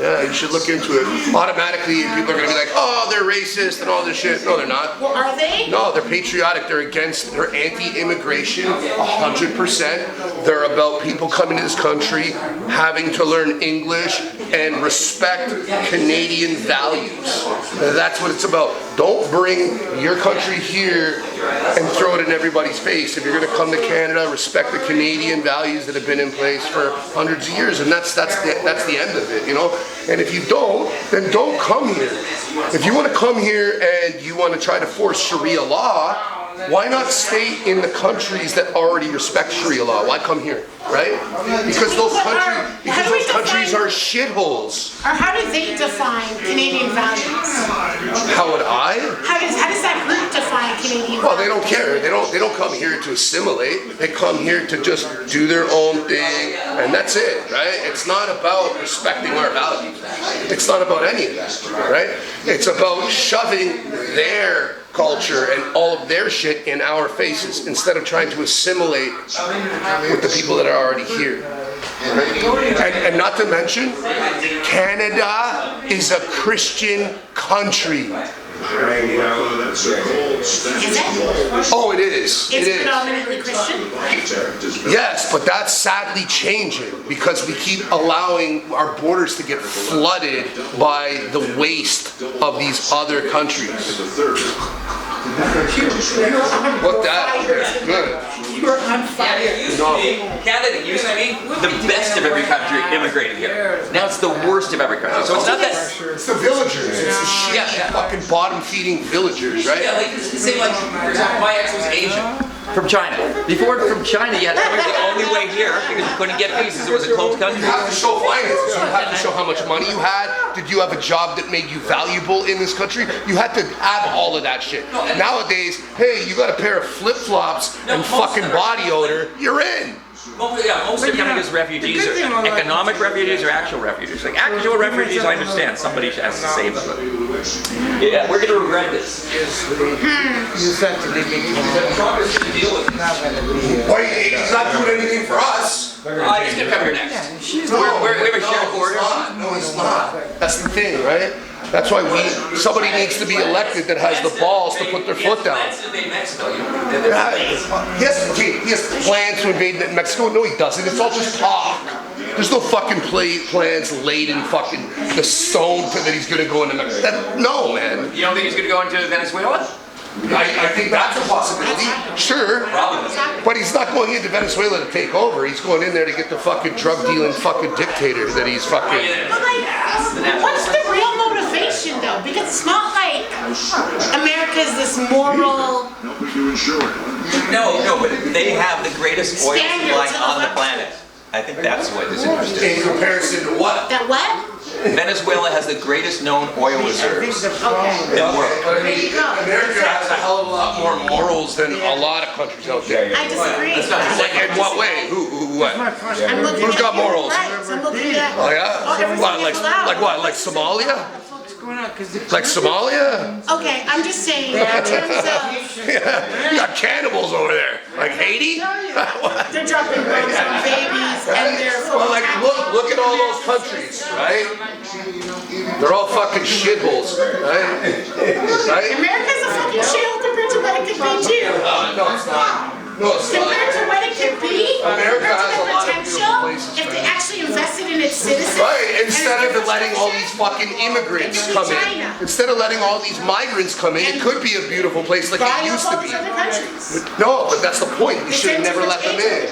Yeah, you should look into it. Automatically, people are gonna be like, "Oh, they're racist and all this shit." No, they're not. Well, are they? No, they're patriotic. They're anti-immigration, 100%. They're about people coming to this country, having to learn English and respect Canadian values. That's what it's about. Don't bring your country here and throw it in everybody's face. If you're gonna come to Canada, respect the Canadian values that have been in place for hundreds of years, and that's the end of it, you know. And if you don't, then don't come here. If you want to come here and you want to try to force Sharia law, why not stay in the countries that already respect Sharia law? Why come here, right? Because those countries are shitholes. Or how do they define Canadian values? How would I? How does that group define Canadian values? Well, they don't care. They don't come here to assimilate. They come here to just do their own thing, and that's it, right? It's not about respecting our values. It's not about any of that, right? It's about shoving their culture and all of their shit in our faces instead of trying to assimilate with the people that are already here. And not to mention, Canada is a Christian country. Oh, it is. It's predominantly Christian? Yes, but that's sadly changing because we keep allowing our borders to get flooded by the waste of these other countries. What that? Good. You're on fire. Canada used to be the best of every country immigrating here. Now it's the worst of every country. So it's not that. It's the villagers. It's the shitty fucking bottom-feeding villagers, right? Yeah, like it's the same. Like for example, my ex was Asian from China. Before from China, you had to come here the only way here because you couldn't get visas. It was a closed country. You have to show finances. You have to show how much money you had. Did you have a job that made you valuable in this country? You had to have all of that shit. Nowadays, hey, you got a pair of flip-flops and fucking body odor, you're in. Most are coming as refugees, or economic refugees, or actual refugees. Like actual refugees, I understand. Somebody has to save them. Yeah, we're going to regret this. You said to leave me. Why, he's not doing anything for us. He's going to come here next. We have a shared border. No, he's not. That's the thing, right? That's why somebody needs to be elected that has the balls to put their foot down. He has plans to invade Mexico. No, he doesn't. It's all just talk. There's no fucking plans laid in fucking the stone that he's gonna go into Mexico. No, man. You don't think he's gonna go into Venezuela? I think that's a possibility. Sure. Probably. But he's not going into Venezuela to take over. He's going in there to get the fucking drug dealing fucking dictator that he's fucking. But like, what's the real motivation though? Because it's not like America's this moral. No, but they have the greatest oil supply on the planet. I think that's what is interesting. In comparison to what? That what? Venezuela has the greatest known oil reserves in the world. But I mean, America has a hell of a lot more morals than a lot of countries out there. I disagree. Like, in what way? Who what? Who's got morals? I'm looking at. Oh yeah? What, like what? Like Somalia? Like Somalia? Okay, I'm just saying in terms of. You got cannibals over there. Like Haiti? They're dropping bombs on babies and they're full Well, like, look at all those countries, right? They're all fucking shitholes, right? America's a fucking shithole compared to what it could be too. No, it's not. No, it's not. Compared to what it could be, America compared to has a the lot of potential, beautiful places, if they man. actually invested in its citizens. Right, instead of letting all these fucking immigrants come in. Instead of letting all these migrants come in, it could be a beauutal place like it used to be. Other countries. No, but that's the point. We should have never let them in.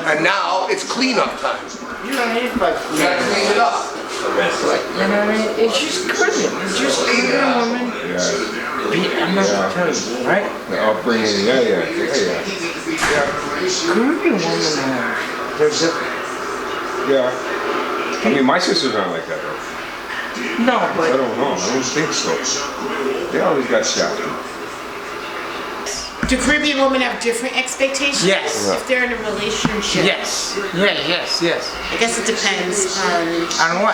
And now it's cleanup time. You know, it's like, We gotta clean it up. you know what I mean? It's just Caribbean. It's just Caribbean woman. I'm not gonna tell you, right? The upbringing, yeah. Caribbean women, they're different. Yeah. I mean, my sisters aren't like that though. No, I but don't know. I don't think so. They always got shafted. Do Caribbean women have different expectations? Yes. If they're in a relationship? yes. Yes. I guess it depends on On what?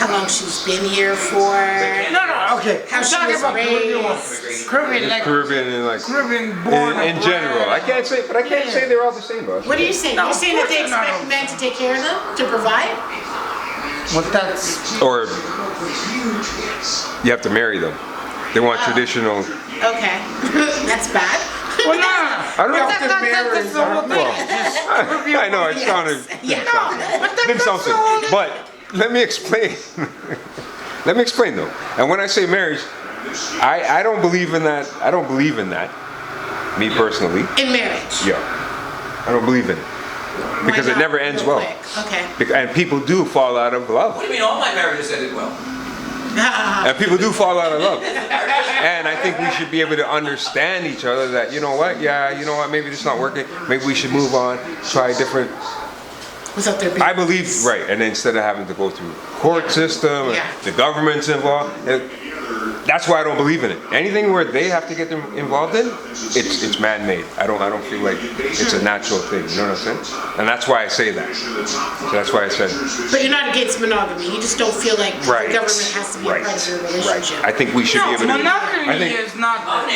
how long she's been here for. No, okay. How I'm she talking was about Caribbean women. raised. Caribbean, like, Caribbean and like Caribbean born in general. I can't say they're all the same, boss. What are you saying? No, You're saying that they of course expect not. men to take care of them? To provide? Well, that's... Or you have to marry them. They want traditional. Okay. That's bad. Well, no. I don't know. That's the whole thing. I know it sounded. Yeah. Didn't sound so. But let me explain. Let me explain though. And when I say marriage, I don't believe in that. I don't believe in that. Me personally. In marriage? Yeah. I don't believe in it. Because Why it not? never ends Real well. quick. Okay. And people do fall out of love. What do you mean all my marriages ended well? And people do fall out of love. And I think we should be able to understand each other that, you know what, maybe this is not working. Maybe we should move on, try different. Without their being. I believe, right, and instead of having to go through court system, and Yeah. the government's involved, that's why I don't believe in it. Anything where they have to get them involved in, it's man-made. I don't feel like it's a natural thing, you know what I'm saying? And that's why I say that. So that's why I said. But you're not against monogamy. You just don't feel like Right. the government has to be a part of your relationship. I think we should be able to. monogamy is not... I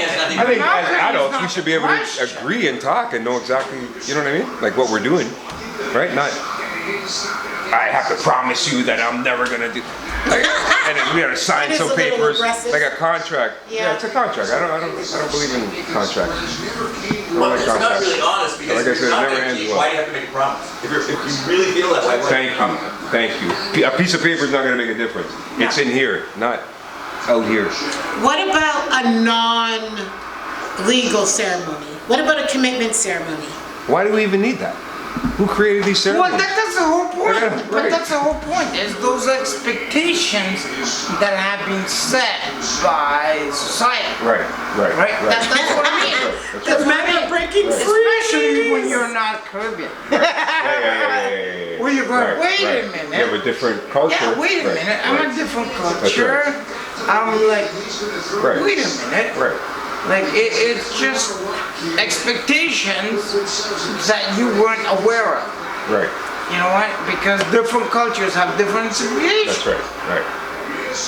think as adults we should be able to agree and talk and know exactly, you know what I mean? Like what we're doing, right? Not, I have to promise you that I'm never gonna do. And then we gotta sign That is some a little papers, aggressive. like a contract. Yeah. Yeah, it's a contract. I don't believe in contracts. I don't Well, like it's not contracts. really honest because Like I if said, you're it not never gonna ends keep, well. why do you have to make a promise? If you really feel that way, why Thank you. A piece of paper is not gonna make a difference. It's in here, not out here. What about a non-legal ceremony? What about a commitment ceremony? Why do we even need that? Who created these Well, ceremonies? that's the whole point. Yeah, But right. that's the whole point. Is those expectations that have been set by society. Right. That's what I mean. Because men are breaking free. Especially when you're not Caribbean. Yeah. Well, you're going, wait a You minute. have a different culture. Yeah, wait a Right, minute. I'm right. a different That's culture. I'm like, Right. wait a minute. Right. Like it's just expectations that you weren't aware of. Right. You know what? Because different cultures have different expectations. That's right.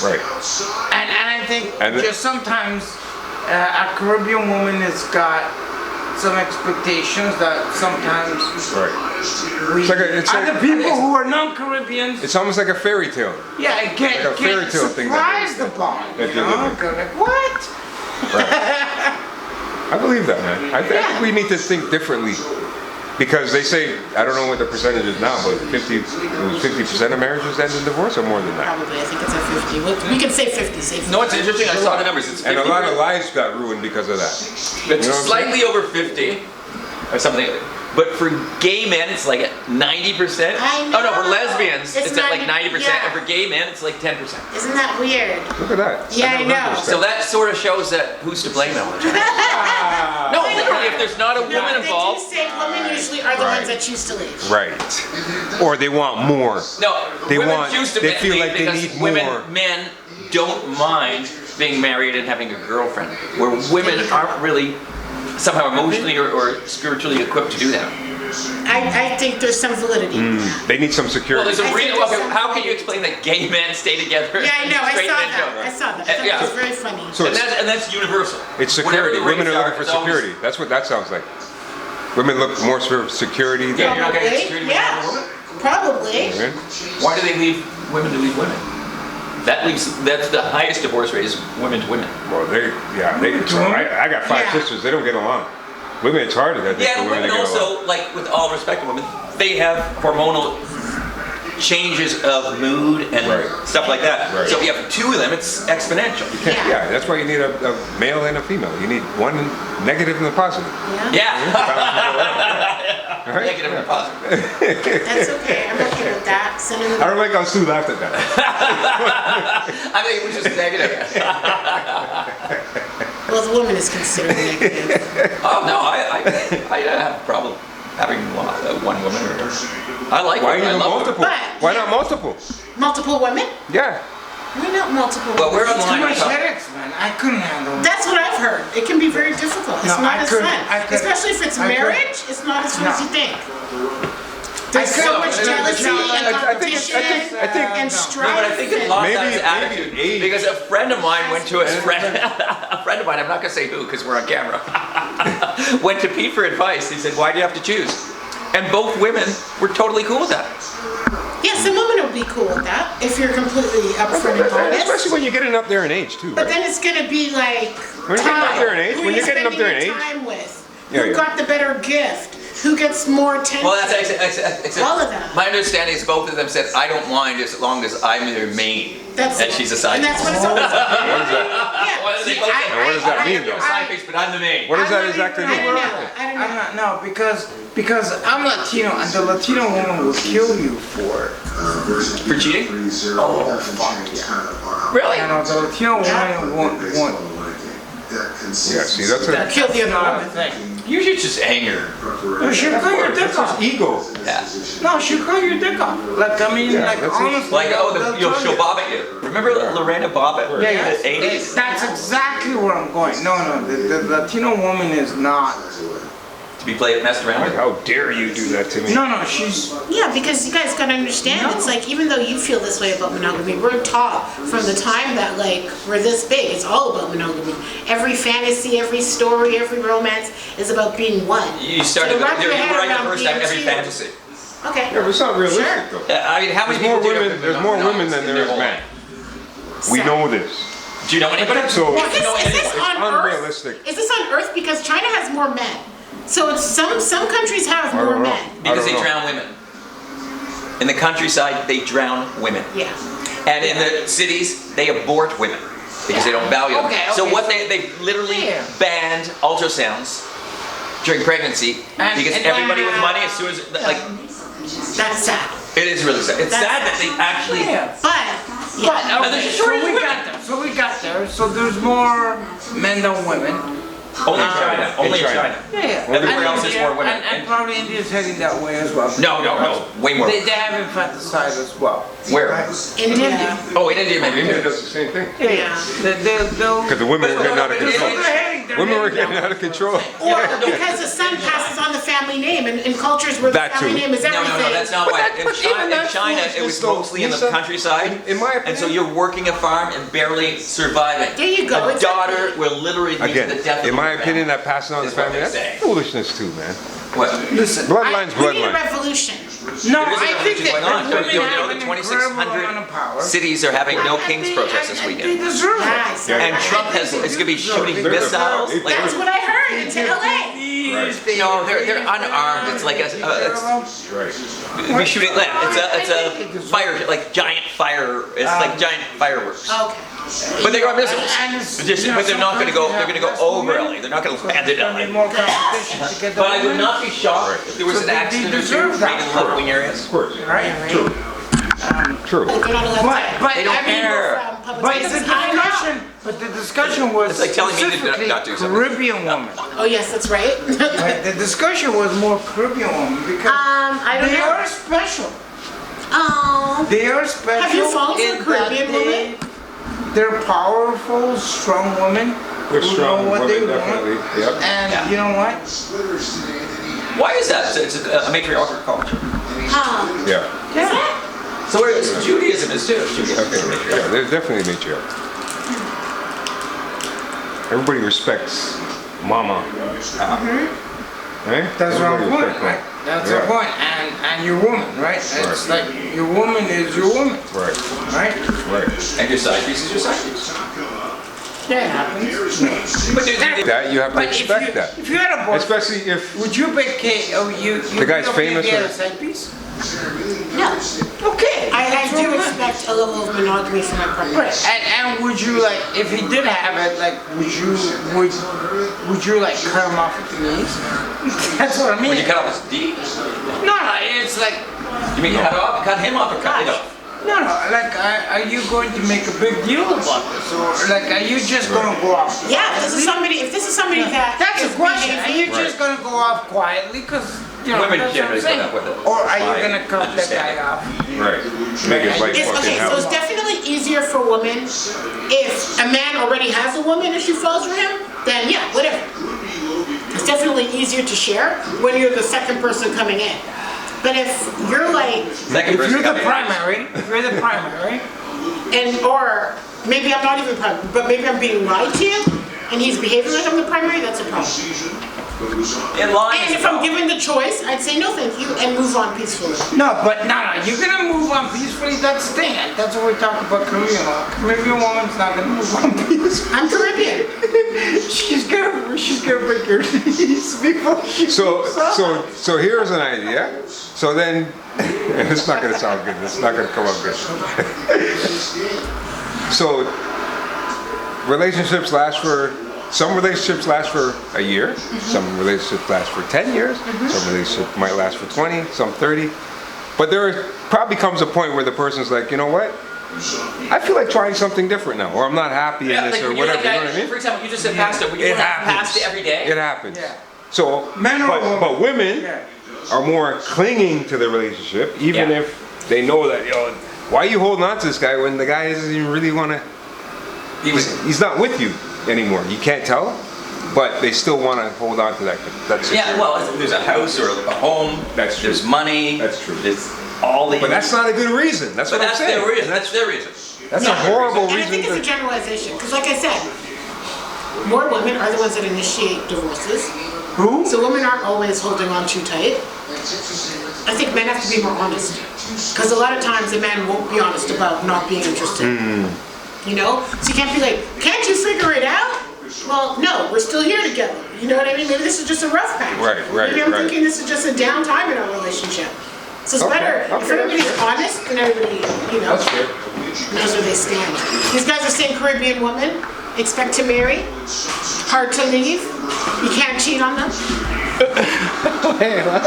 Right. And I think And just sometimes a Caribbean woman has got some expectations that sometimes we, other people who are non-Caribbeans, it's almost like a fairy tale. yeah, it get, like a fairy get tale thing surprised upon. that You you're know? living. Like, what? I believe that, man. I think we need to think differently. Because they say, I don't know what the percentage is now, but 50% of marriages end in divorce or more than that. Probably, I think it's a 50. We can say 50, say 50. No, it's interesting. I saw the numbers. It's 50. And a lot of lives got ruined because of that. It's You know what I'm slightly over 50 or something. But for gay men, it's like 90%. I Oh no, know. for lesbians, It's it's at like 90, 90%, yeah. and for gay men, it's like 10%. Isn't that weird? Look at that. Yeah, I never heard know. those So stats. that sort of shows that who's to blame now. No, literally, if there's not a woman No, involved. they do say women usually are the ones that choose to leave. Right. Or they want more. No, They women want- choose to they feel leave like they because need women, more. men don't mind being married and having a girlfriend, where women aren't really somehow emotionally or spiritually equipped to do that. I think there's some validity in that. They need some Well, security. there's a I think reason. there's Okay, some how can you validity. explain that gay men stay together? Yeah, I know. I straight saw men that. don't? I saw that. I thought Yeah. that was very funny. So And that's universal. it's security. Whatever the Women are rates looking for it's always- security. That's what that sounds like. Women look more for security Yeah, than. you're not getting Probably. security with Yeah. another woman? Probably. Right? Why do they leave women to leave women? That's the highest divorce rate is women to women. Well, so I got 5 Yeah. sisters. They don't get along. Women, it's harder. I think, Yeah, for and women women to get along. also, like with all respect to women, they have hormonal changes of mood and Right. stuff like that. Right. So if you have 2 of them, it's exponential. Yeah. Yeah, that's why you need a male and a female. You need one negative and a positive. Yeah. Yeah. Right? Negative and positive. That's okay. I'm okay with that. Send him I don't like how Stu laughed at that. I think it was just negative. Well, the woman is considered negative. Oh no, I have a problem having one woman. I like Why women. I even love multiple? women. But- Why not multiple? Multiple women? Yeah. Why not multiple Well, we're women? Too online. much headaches, man. I couldn't handle it. That's what I've heard. It can be very difficult. It's No, not I as couldn't. fun. I couldn't. Especially if it's I couldn't. marriage, it's not as fun No. as you think. There's so couldn't. much jealousy and competition and No, strife. but I think it lost Maybe- out its attitude maybe age. because a friend of mine went to a friend. A friend of mine, I'm not gonna say who because we're on camera. Went to Pete for advice. He said, "Why do you have to choose?" And both women were totally cool with that. Yeah, some women will be cool with that if you're completely upfront and honest. Especially when you're getting up there in age, too. But Right? then it's gonna be like When you're getting up there in age, Who when are you you're getting up spending there in your age. time with? Yeah, Who yeah. got the better gift? Who gets more attention? Well, that's exactly. All of that. My understanding is both of them said, "I don't mind as long as I'm their main." That's and she's a side And that's what piece. it's always been. What is that? Yeah. Well, they See, both say, And what does that mean, "You're a though? side piece, but I'm the main." What does that I'm not exactly even I mean? don't worried. know. I don't know. No, because I'm Latino and the Latino woman will kill you for it. For cheating? Oh, fuck yeah. Really? You know, the Latino woman won't. Yeah, see, that's a. Kill the other not a woman. thing. Usually it's just anger. No, she'll cut your dick off. Ego. Yeah. No, she'll cut your dick off. Like, I mean, Yeah, like, that's it. honestly. Like, they'll tell she'll you. bob at you. Remember Lorena Bobbitt? Yeah, in yes. the 80s? That's exactly where I'm going. No, the Latino woman is not. To be messed around with? How dare you do that to me? No, she's. Yeah, because you guys gotta understand, No. it's like, even though you feel this way about monogamy, we're taught from the time that, like, we're this big, it's all about monogamy. Every fantasy, every story, every romance is about being one. You started, So wrap you your were head right the around first time, being every two. fantasy. Okay. Yeah, but it's not realistic, Sure. though. I mean, how many There's more people do women. There's more women than there is men. men. We know this. Do you know anybody? So- Is this It's on unrealistic. Earth? Is this on Earth? Because China has more men. So it's some countries have I more don't know. men. Because I they don't know. drown women. In the countryside, they drown women. Yeah. And in the cities, they abort women because they don't value them. Okay, So okay, what so- they literally Yeah. banned ultrasounds during pregnancy because and- everybody with money, as soon as like, That's sad. it is really sad. It's That's sad that they actually. Yeah. But, yeah. But, And okay, there's so shortage of we women. got there. So we got there. So there's more men than women. Only in China. Only in China. Yeah. Everywhere And else is India- more women. And probably India's heading that way as well. No, way more. They have infanticide as well. Where? India. Oh, in India, maybe. India does the same thing. Yeah. They'll. Because the women were getting out of They're control. heading they're Women were getting getting out of control. Or because the son passes on the family name, and in cultures where the That family too. name is No, everything. no, no, that's not why. In China, it was mostly in the countryside. In my And so opinion, you're working a farm and barely surviving. There you go, A exactly. daughter will literally be to the death again, of in my her opinion, family. that passing on the Is what family, they that's say. foolishness too, man. What? Listen, Bloodline's We need a bloodline. revolution. no, There is a I think revolution that going on. women You have know, an the incredible amount of 2,600 power. cities are having no king's protest this They weekend. deserve it. Nice. Yeah. And Trump is going to be shooting missiles. Like, That's what I heard. It's LA. no, they're unarmed. It's like it's be shooting. It's a fire, like giant fire. It's like giant fireworks. Okay. But they're going missiles. But they're not going to go. sometimes They're going to go over LA. They're not going to land it There'll be LA. more competition to get the But I would women. not be shocked if there was an accident or two deserve that. right in left-wing areas. Of course. Right? True. They're not allowed But They don't I mean, care. from public but the spaces. I know. discussion was It's like telling me to specifically not do something. Caribbean woman. Oh yes, that's right. Right? The discussion was more Caribbean woman because I don't they know. are special. Oh. They are special. Have you fallen for in a Caribbean that they're powerful, strong women They're who strong know what they women, want. definitely. Yep. And Yeah. you know what? Why is that? It's a matriarchal culture. Yeah. Yeah. So Judaism is too. Judaism Okay. is a Yeah, matriarchal. there's definitely a matriarch. Everybody respects mama. Right? That's our Everybody point, respects right? mama. That's Yeah. our point. And your woman, right? It's Right. like your woman is your woman, Right. right? Right. And your side piece is your side piece. That happens. But dude, That you have to But expect that. if you had a boyfriend, Especially if would you be okay? Oh, you The guy's be okay famous if he had or- a side piece? No. Okay. I do expect a level of monogamy from my partner. Right. And would you like if he did have it? Like, would you like cut him off at the knees? That's what I mean. when you cut off his D, No, it's like you mean cut him off or cut it off? no. Like, are you going to make a big deal about this, or like, are you just going to go off? Yeah, if this is somebody that That's is a question. Are behaving- you just going to go off quietly? Because you know, Women that's what I'm generally go saying. up with it. Or are you By going to cut that guy understanding. off? right, make his life It's, fucking okay, so hell. it's definitely easier for women if a man already has a woman and she falls for him, then yeah, whatever. It's definitely easier to share when you're the second person coming in. But if you're like, Second If person you're the coming in. primary, or maybe I'm not even primary, but maybe I'm being lied to and he's behaving like I'm the primary, that's a problem. In line. And if I'm given the choice, I'd say no thank you and move on peacefully. no, you're gonna move on peacefully. That's the thing. That's what we're talking about. Caribbean law. Caribbean woman's not gonna move on peacefully. I'm Caribbean. She's gonna break her knees before she moves on. So here's an idea. So then, it's not gonna sound good. It's not gonna come up good. So some relationships last for a year. Some relationships last for 10 years. Some relationships might last for 20. Some 30. But there probably comes a point where the person's like, you know what? I feel like trying something different now, or I'm not happy in this, like or when you're whatever. that You guy- know what I mean? For example, you just said pasta. Would you It want to have happens. pasta every day? It happens. Yeah. So, Men or women? but women Yeah. are more clinging to the relationship, even Yeah. if they know that, why are you holding on to this guy when the guy doesn't even really want to, he's not with you anymore. You can't tell, but they still want to hold on to that. That's Yeah, well, there's a house or a home. That's true. There's money. That's true. There's all the. But that's not a good reason. That's But what that's I'm saying. their reason. That's their reason. That's a horrible And I reason. think it's a generalization, because like I said, more women are the ones that initiate divorces. Who? So women aren't always holding on too tight. I think men have to be more honest. Because a lot of times a man won't be honest about not being interested. You know? So you can't be like, can't you figure it out? Well, no, we're still here together. You know what I mean? Maybe this is just a rough patch. Right, Maybe I'm right. thinking this is just a down time in our relationship. So it's better if everybody's honest and everybody, That's fair. knows where they stand. These guys are saying Caribbean women, expect to marry, hard to leave, you can't cheat on them. Hey, what?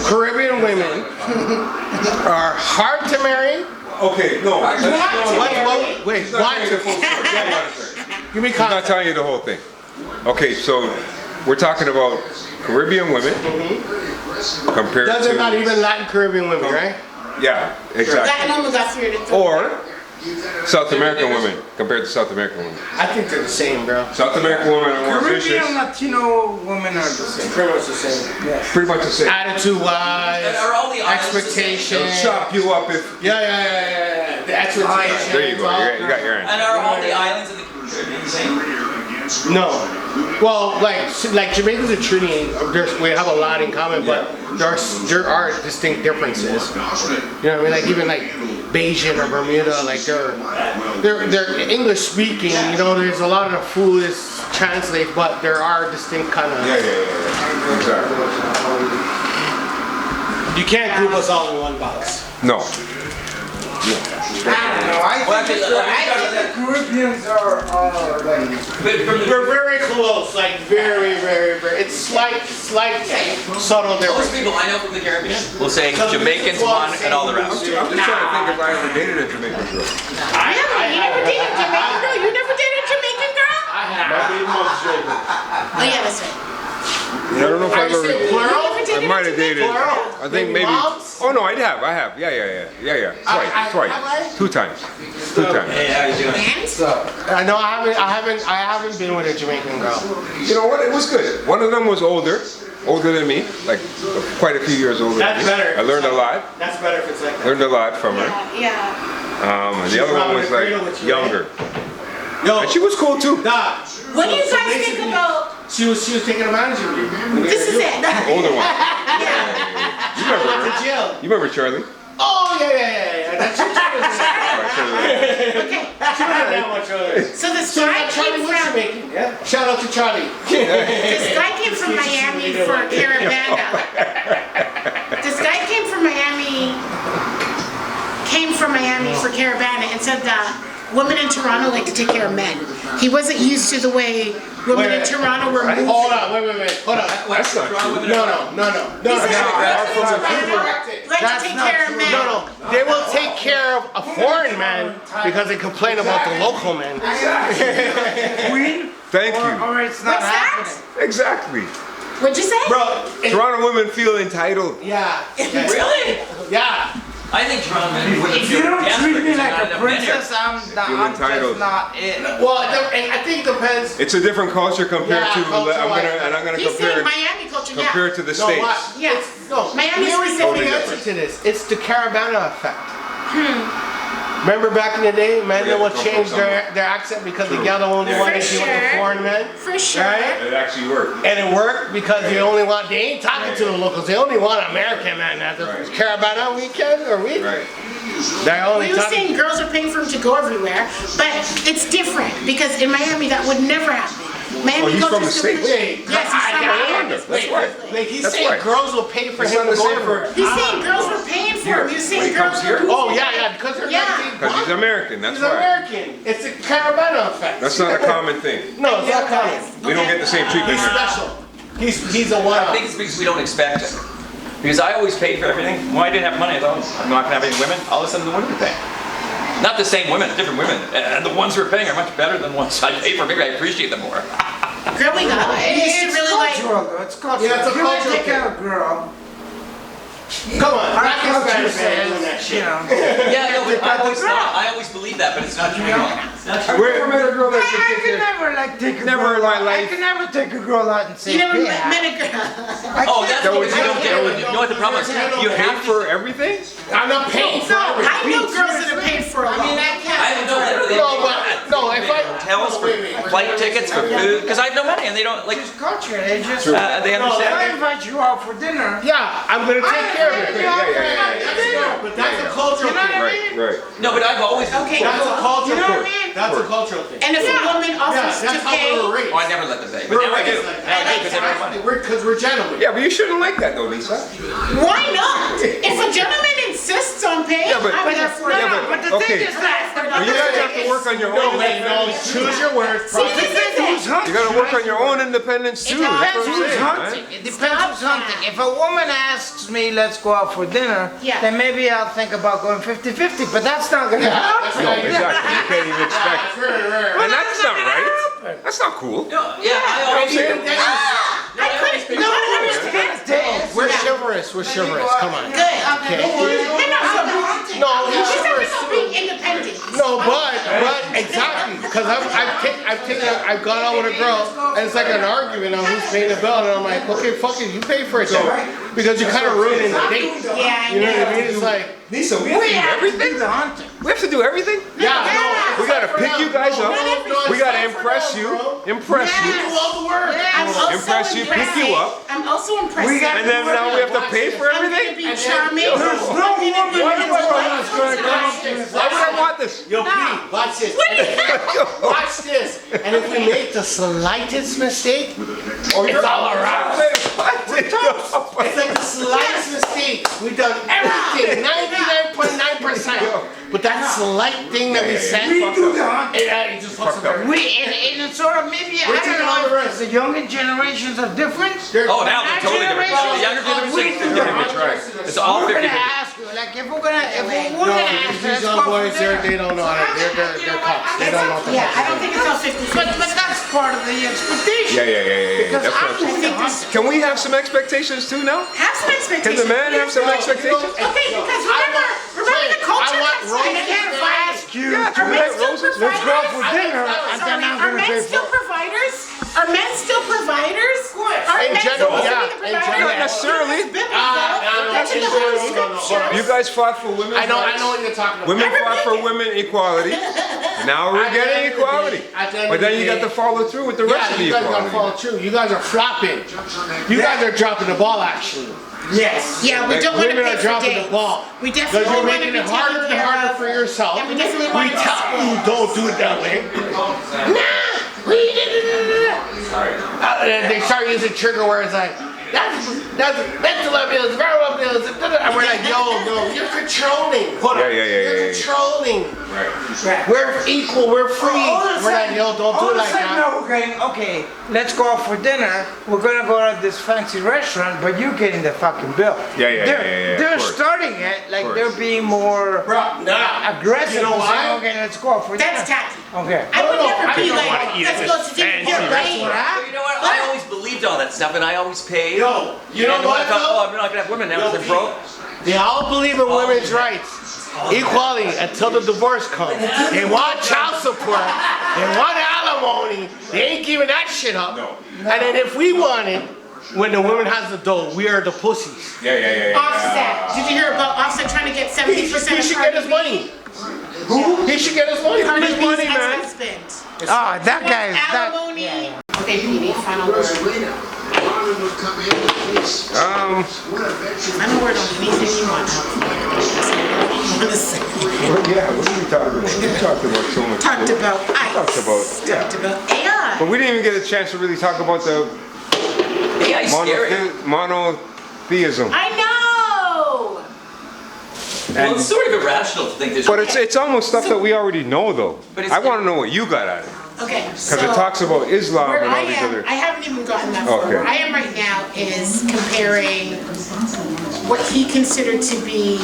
Caribbean women are hard to marry. Okay, no. Wait, what? Give me He's not context. telling you the whole thing. Okay, so we're talking about Caribbean women compared Doesn't to not even Latin Caribbean women, right? yeah, exactly. Latin women got 3 to 3. Or South American women compared to South American women? I think they're the same, bro. South American women are more vicious. Caribbean Latino women are the same. Pretty much the same. Yes. Pretty much the same. Attitude-wise, Are all the islands the same? expectation. They'll chop you up if. Yeah. The expectation. There you go. You got your answer. And are all the islands in the Caribbean the same? No. Well, like Jamaicans and Trinity, we have a lot in common, but there are distinct differences. You know what I mean? Like even like Bayesian or Bermuda, like they're English speaking. You know, there's a lot of the food is translated, but there are distinct kind of. Yeah. Exactly. You can't group us all in one box. No. I don't know. I think the Caribbeans are like. We're very close, like very. It's slight, subtle Most difference. people I know from the Caribbean will say Jamaicans one and all the rest. I'm just trying to think if I ever dated a Jamaican girl. Really? You never dated a Jamaican girl? You never dated a Jamaican girl? Oh yeah, that's right. I don't know if I've ever. Plural? I might have dated. Plural? I think maybe. Moms? Oh no, I have. Yeah. Twice. Two times. Hey, how you doing? And? No, I haven't been with a Jamaican girl. You know what? It was good. One of them was older than me, like quite a few years older That's than me. better. I learned a lot. That's better if it's like that. Learned a lot from her. Yeah. And the other one was like younger. Yo, And she was cool too. Doc. What do you guys think about? She was taking advantage of you. This is it. Older one. Yeah. You remember To her? jail. You remember Charlie? Oh yeah. That's Okay. that much earlier. So this guy came from. Yeah. Shout out to Charlie. This guy came from Miami for Caravana. This guy came from Miami for Caravana and said that women in Toronto like to take care of men. He wasn't used to the way women in Toronto were moving. Hold on, wait. Hold on. That's not true. No. He said that women in Toronto like to take care of men. No. They will take care of a foreign man because they complain about the local man. Thank you. Or it's not What's that? happening. Exactly. What'd you say? Bro, Toronto women feel entitled. yeah. Really? Yeah. I think Toronto men would If you don't treat me like a enough princess, I'm entitled. just not it. Well, I think it depends. It's a different culture compared to. I'm gonna He's saying compare Miami culture, yeah. compare it to the No, states. what? Yeah. No, Miami's we already know the specific. answer to this. It's the Caravana effect. Remember back in the day, men Yeah, would come change from their accent because the gal only wanted to deal with the foreign men. For sure. Right? It actually worked. And it worked because they ain't talking to the locals. They only want American men at the Right. Caravana weekend or week. Right. They're only We were talking. saying girls are paying for him to go everywhere, but it's different because in Miami that would never happen. Miami he's goes from to the still- States. Wait, Yes, he's from Miami. That's right. Like he's That's saying right. girls will pay for It's him not to the go same everywhere. for. He's saying girls were paying for him. He's When saying he comes girls here? were Oh yeah, because they're Yeah. Because he's American. That's He's why. American. It's a Caravana effect. That's not a common thing. No, it's not common. We don't get the same treatment He's here. special. He's a I one-off. think it's because we don't expect it. Because I always paid for everything. When I didn't have money, I thought, I'm not gonna have any women. All of a sudden the women are paying. Not the same women, different women. And the ones who are paying are much better than ones I pay for. Maybe I appreciate them more. growing up. We used to It's really like. cultural, though. It's cultural. Yeah, it's a If you like cultural take care of a girl, Come on, our black and culture Spanish man doing that says, shit. you know. Yeah, no, but I always believe that, but it's not true. It's not true. I've never met a girl that I could take can care. never like take a Never girl in my out. I life. can never take a girl out and say, You never yeah. met a girl. Oh, that's what we don't get. would- You know what the problem is? You Pay have to. for everything? I'm not paying for everything. I know girls that are paid for a lot. I don't know literally. No, if I Hotels for flight tickets for food because I have no money and they don't like. It's culture. They just. They If I understand. invite you out for dinner. yeah, I'm gonna take care of it. Yeah. But that's a cultural thing. Right. No, but I've always. Okay, That's a cultural you know what I thing. mean? That's a cultural thing. And if a woman Yeah, offers to that's how pay, we're raised. Oh, I never let them pay. But We're now I do. raised like Now I do that. because they don't have money. Because we're gentlemen. Yeah, but you shouldn't like that though, Lisa. why not? If a gentleman insists on paying, Yeah, but- I'm there for it. But the Okay. thing is that. But you guys have to work on your No, own. wait, no, choose your words. See, this is it. You gotta work on your own independence too. That's Depends what I'm who's saying, hunting. man. It depends who's hunting. If a woman asks me, let's go out for dinner, Yeah. then maybe I'll think about going 50-50, but that's not gonna happen. No, exactly. You can't even expect. And that's not right. That's not cool. Yeah, I always. I couldn't. No, I understand. We're chivalrous. We're chivalrous. Come on. Good. Okay. No, he He's should talking wear a about suit. being independent. No, but exactly, because I've gone out with a girl, and it's like an argument on who's paying the bill, and I'm like, okay, fuck it, you pay for it, then, because you're kind of ruining the date. Yeah, You know what I mean? It's like, Lisa, we have to do everything? We have to do everything? yeah, no, We gotta pick you guys up. We gotta impress you. Impress you you. do all the work. I'm also Impress you, pick you up. I'm also impressed. And then now we have to pay for I'm gonna everything? be charming. Why would I want this? Yo, Pete, watch this. Watch this. And if we make the slightest mistake, it's all around. It's like the slightest mistake. We've done everything, 99.9%. But that slight thing that we said, it just fucks up. And it's sort of maybe, I don't know if the younger generations are different. Oh, now they're totally different. The younger generation is different. It's all We're 50. gonna ask you, like, if we're gonna ask These young boys, they don't know how to, they're cops. They don't know what the Yeah, fuck. I don't think it's all 50. but that's part of the expectation. Yeah. Because That's I'm what I'm thinking saying. Can we have some expectations too now? Have some Can expectations. the man have some expectations? Okay, because remember the culture comes in. And again, if I ask you, Yeah, are men still roses. providers? Let's go out for dinner, and then I'm Are gonna men pay still for it. providers? Are men still providers? Are In men general, supposed to yeah. be the In providers? general. Not necessarily. That's in the Holy Scripture. You guys fought for women's I know rights. what you're talking about. Women fought for women equality. Now we're getting equality. But then you got to follow through with the rest of the you guys gotta follow equality. through. You guys are flopping. You guys are dropping the ball, actually. Yes. Yeah, we don't want to Women pay are for dropping the dates. ball. We Because definitely you're want to making be it harder taken and care harder of. for yourself. And we definitely We want to tell you don't do it that way. And they start using trigger words like, that's mental abuse, verbal abuse, and we're like, no, you're controlling. You're controlling. Right. We're equal, we're free. We're like, yo, don't do All it of a like sudden, that. now we're going, okay, let's go out for dinner. We're gonna go to this fancy restaurant, but you're getting the fucking bill. Yeah, They're of course. starting it like they're being more aggressive. You know why? Saying, okay, let's go out for dinner. That's tacky. Okay. I would never be don't like, wanna eat let's at go this to dinner. fancy You're restaurant. right. You know what? I always believed all that stuff, and I always paid. Yo, you know And when what I thought, though? oh, I'm not gonna have women now because I'm broke. They all believe in women's rights, equality until the divorce comes. They want child support, they want alimony, they ain't giving that shit up. And then if we want it, when the woman has the dough, we are the pussies. Yeah. Offset. Did you hear about Offset trying to get 70% He of should get his money. Who? He should get his money. Cardi His B's money, man. ex-husband. Ah, that guy is that. Alimony. Okay, Petey, final word. Final word on anything you want. Yeah, what are we talking about? We talked about so much. Talked about ice. Talked Talked about AI. But we didn't even get a chance to really talk about the AI's scary. monotheism. I know. Well, it's sort of irrational to think there's. But it's almost stuff that we already know, though. But it's- I want to know what you got out of it. Okay, Because so it talks about Islam where and all I these am, other... I haven't even gotten that far. Okay. Where I am right now is comparing what he considered to be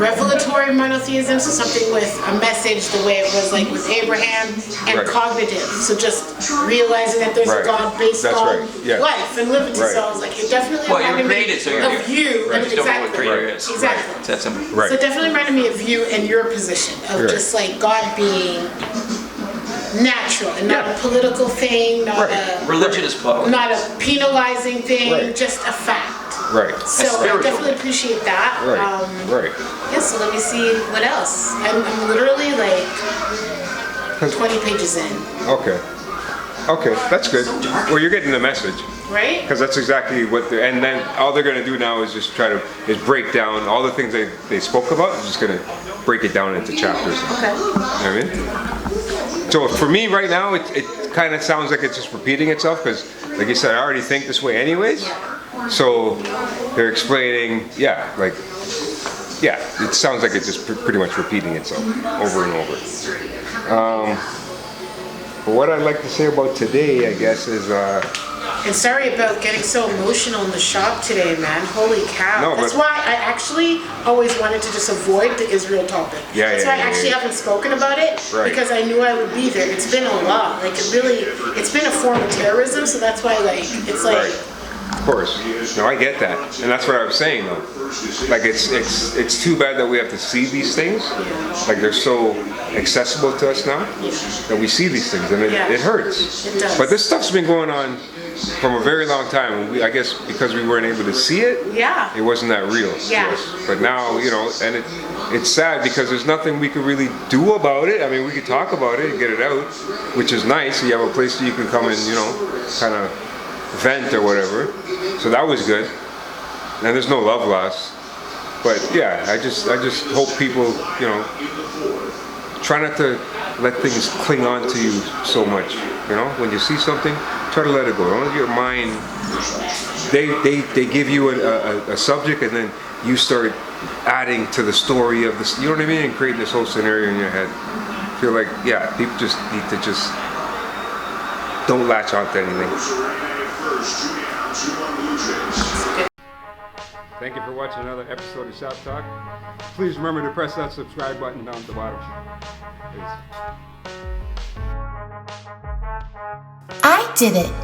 revelatory monotheism, so something with a message the way it was like with Abraham, and Right. cognitive, so just realizing that there's Right. a God based That's on right. Yeah. life and living. Right. So I was like, it definitely Well, you were reminded me created, so you're of you. Right. And Just don't know what exactly. creator is. Exactly. It's that simple. Right. So it definitely reminded me of you and your position of Right. just like God being natural and not a political thing, not Religion is power. not a penalizing thing, Right. just a fact. Right. So I spiritual. definitely appreciate that. Right. Right. Yeah, so let me see what else. I'm literally like 20 pages in, Okay. Okay, that's good. Well, you're getting the message. right? Because that's exactly what and then all they're going to do now is just try to break down all the things they spoke about. They're just going to break it down into chapters. Okay. You know what I mean? So for me right now, it kind of sounds like it's just repeating itself because, like you said, I already think this way anyways. So they're explaining, it sounds like it's just pretty much repeating itself over and over. But what I'd like to say about today, I guess, is And sorry about getting so emotional in the shop today, man. Holy cow. No, That's but- why I actually always wanted to just avoid the Israel topic. Yeah, That's yeah, why yeah, I actually yeah. haven't spoken about it, Right. because I knew I would be there. It's been a lot. Like, it's been a form of terrorism, so that's why, like, it's like, Right. course. No, I get that, and that's what I was saying though. Like it's too bad that we have to see these things. Like they're so accessible to us now that we see these things, and it hurts. It does. But this stuff's been going on from a very long time. I guess because we weren't able to see it, it wasn't that real to us. But now, you know, and it's sad because there's nothing we could really do about it. I mean, we could talk about it and get it out, which is nice. You have a place that you can come and, you know, kind of vent or whatever. So that was good. And there's no love lost. But yeah, I just hope people, you know, try not to let things cling on to you so much. You know, when you see something, try to let it go. Don't let your mind. They give you a subject, and then you start adding to the story of this. You know what I mean? And creating this whole scenario in your head. I feel like, yeah, people just need to just don't latch on to anything. Thank you for watching another episode of Shop Talk. Please remember to press that subscribe button down at the bottom. Peace. I did it.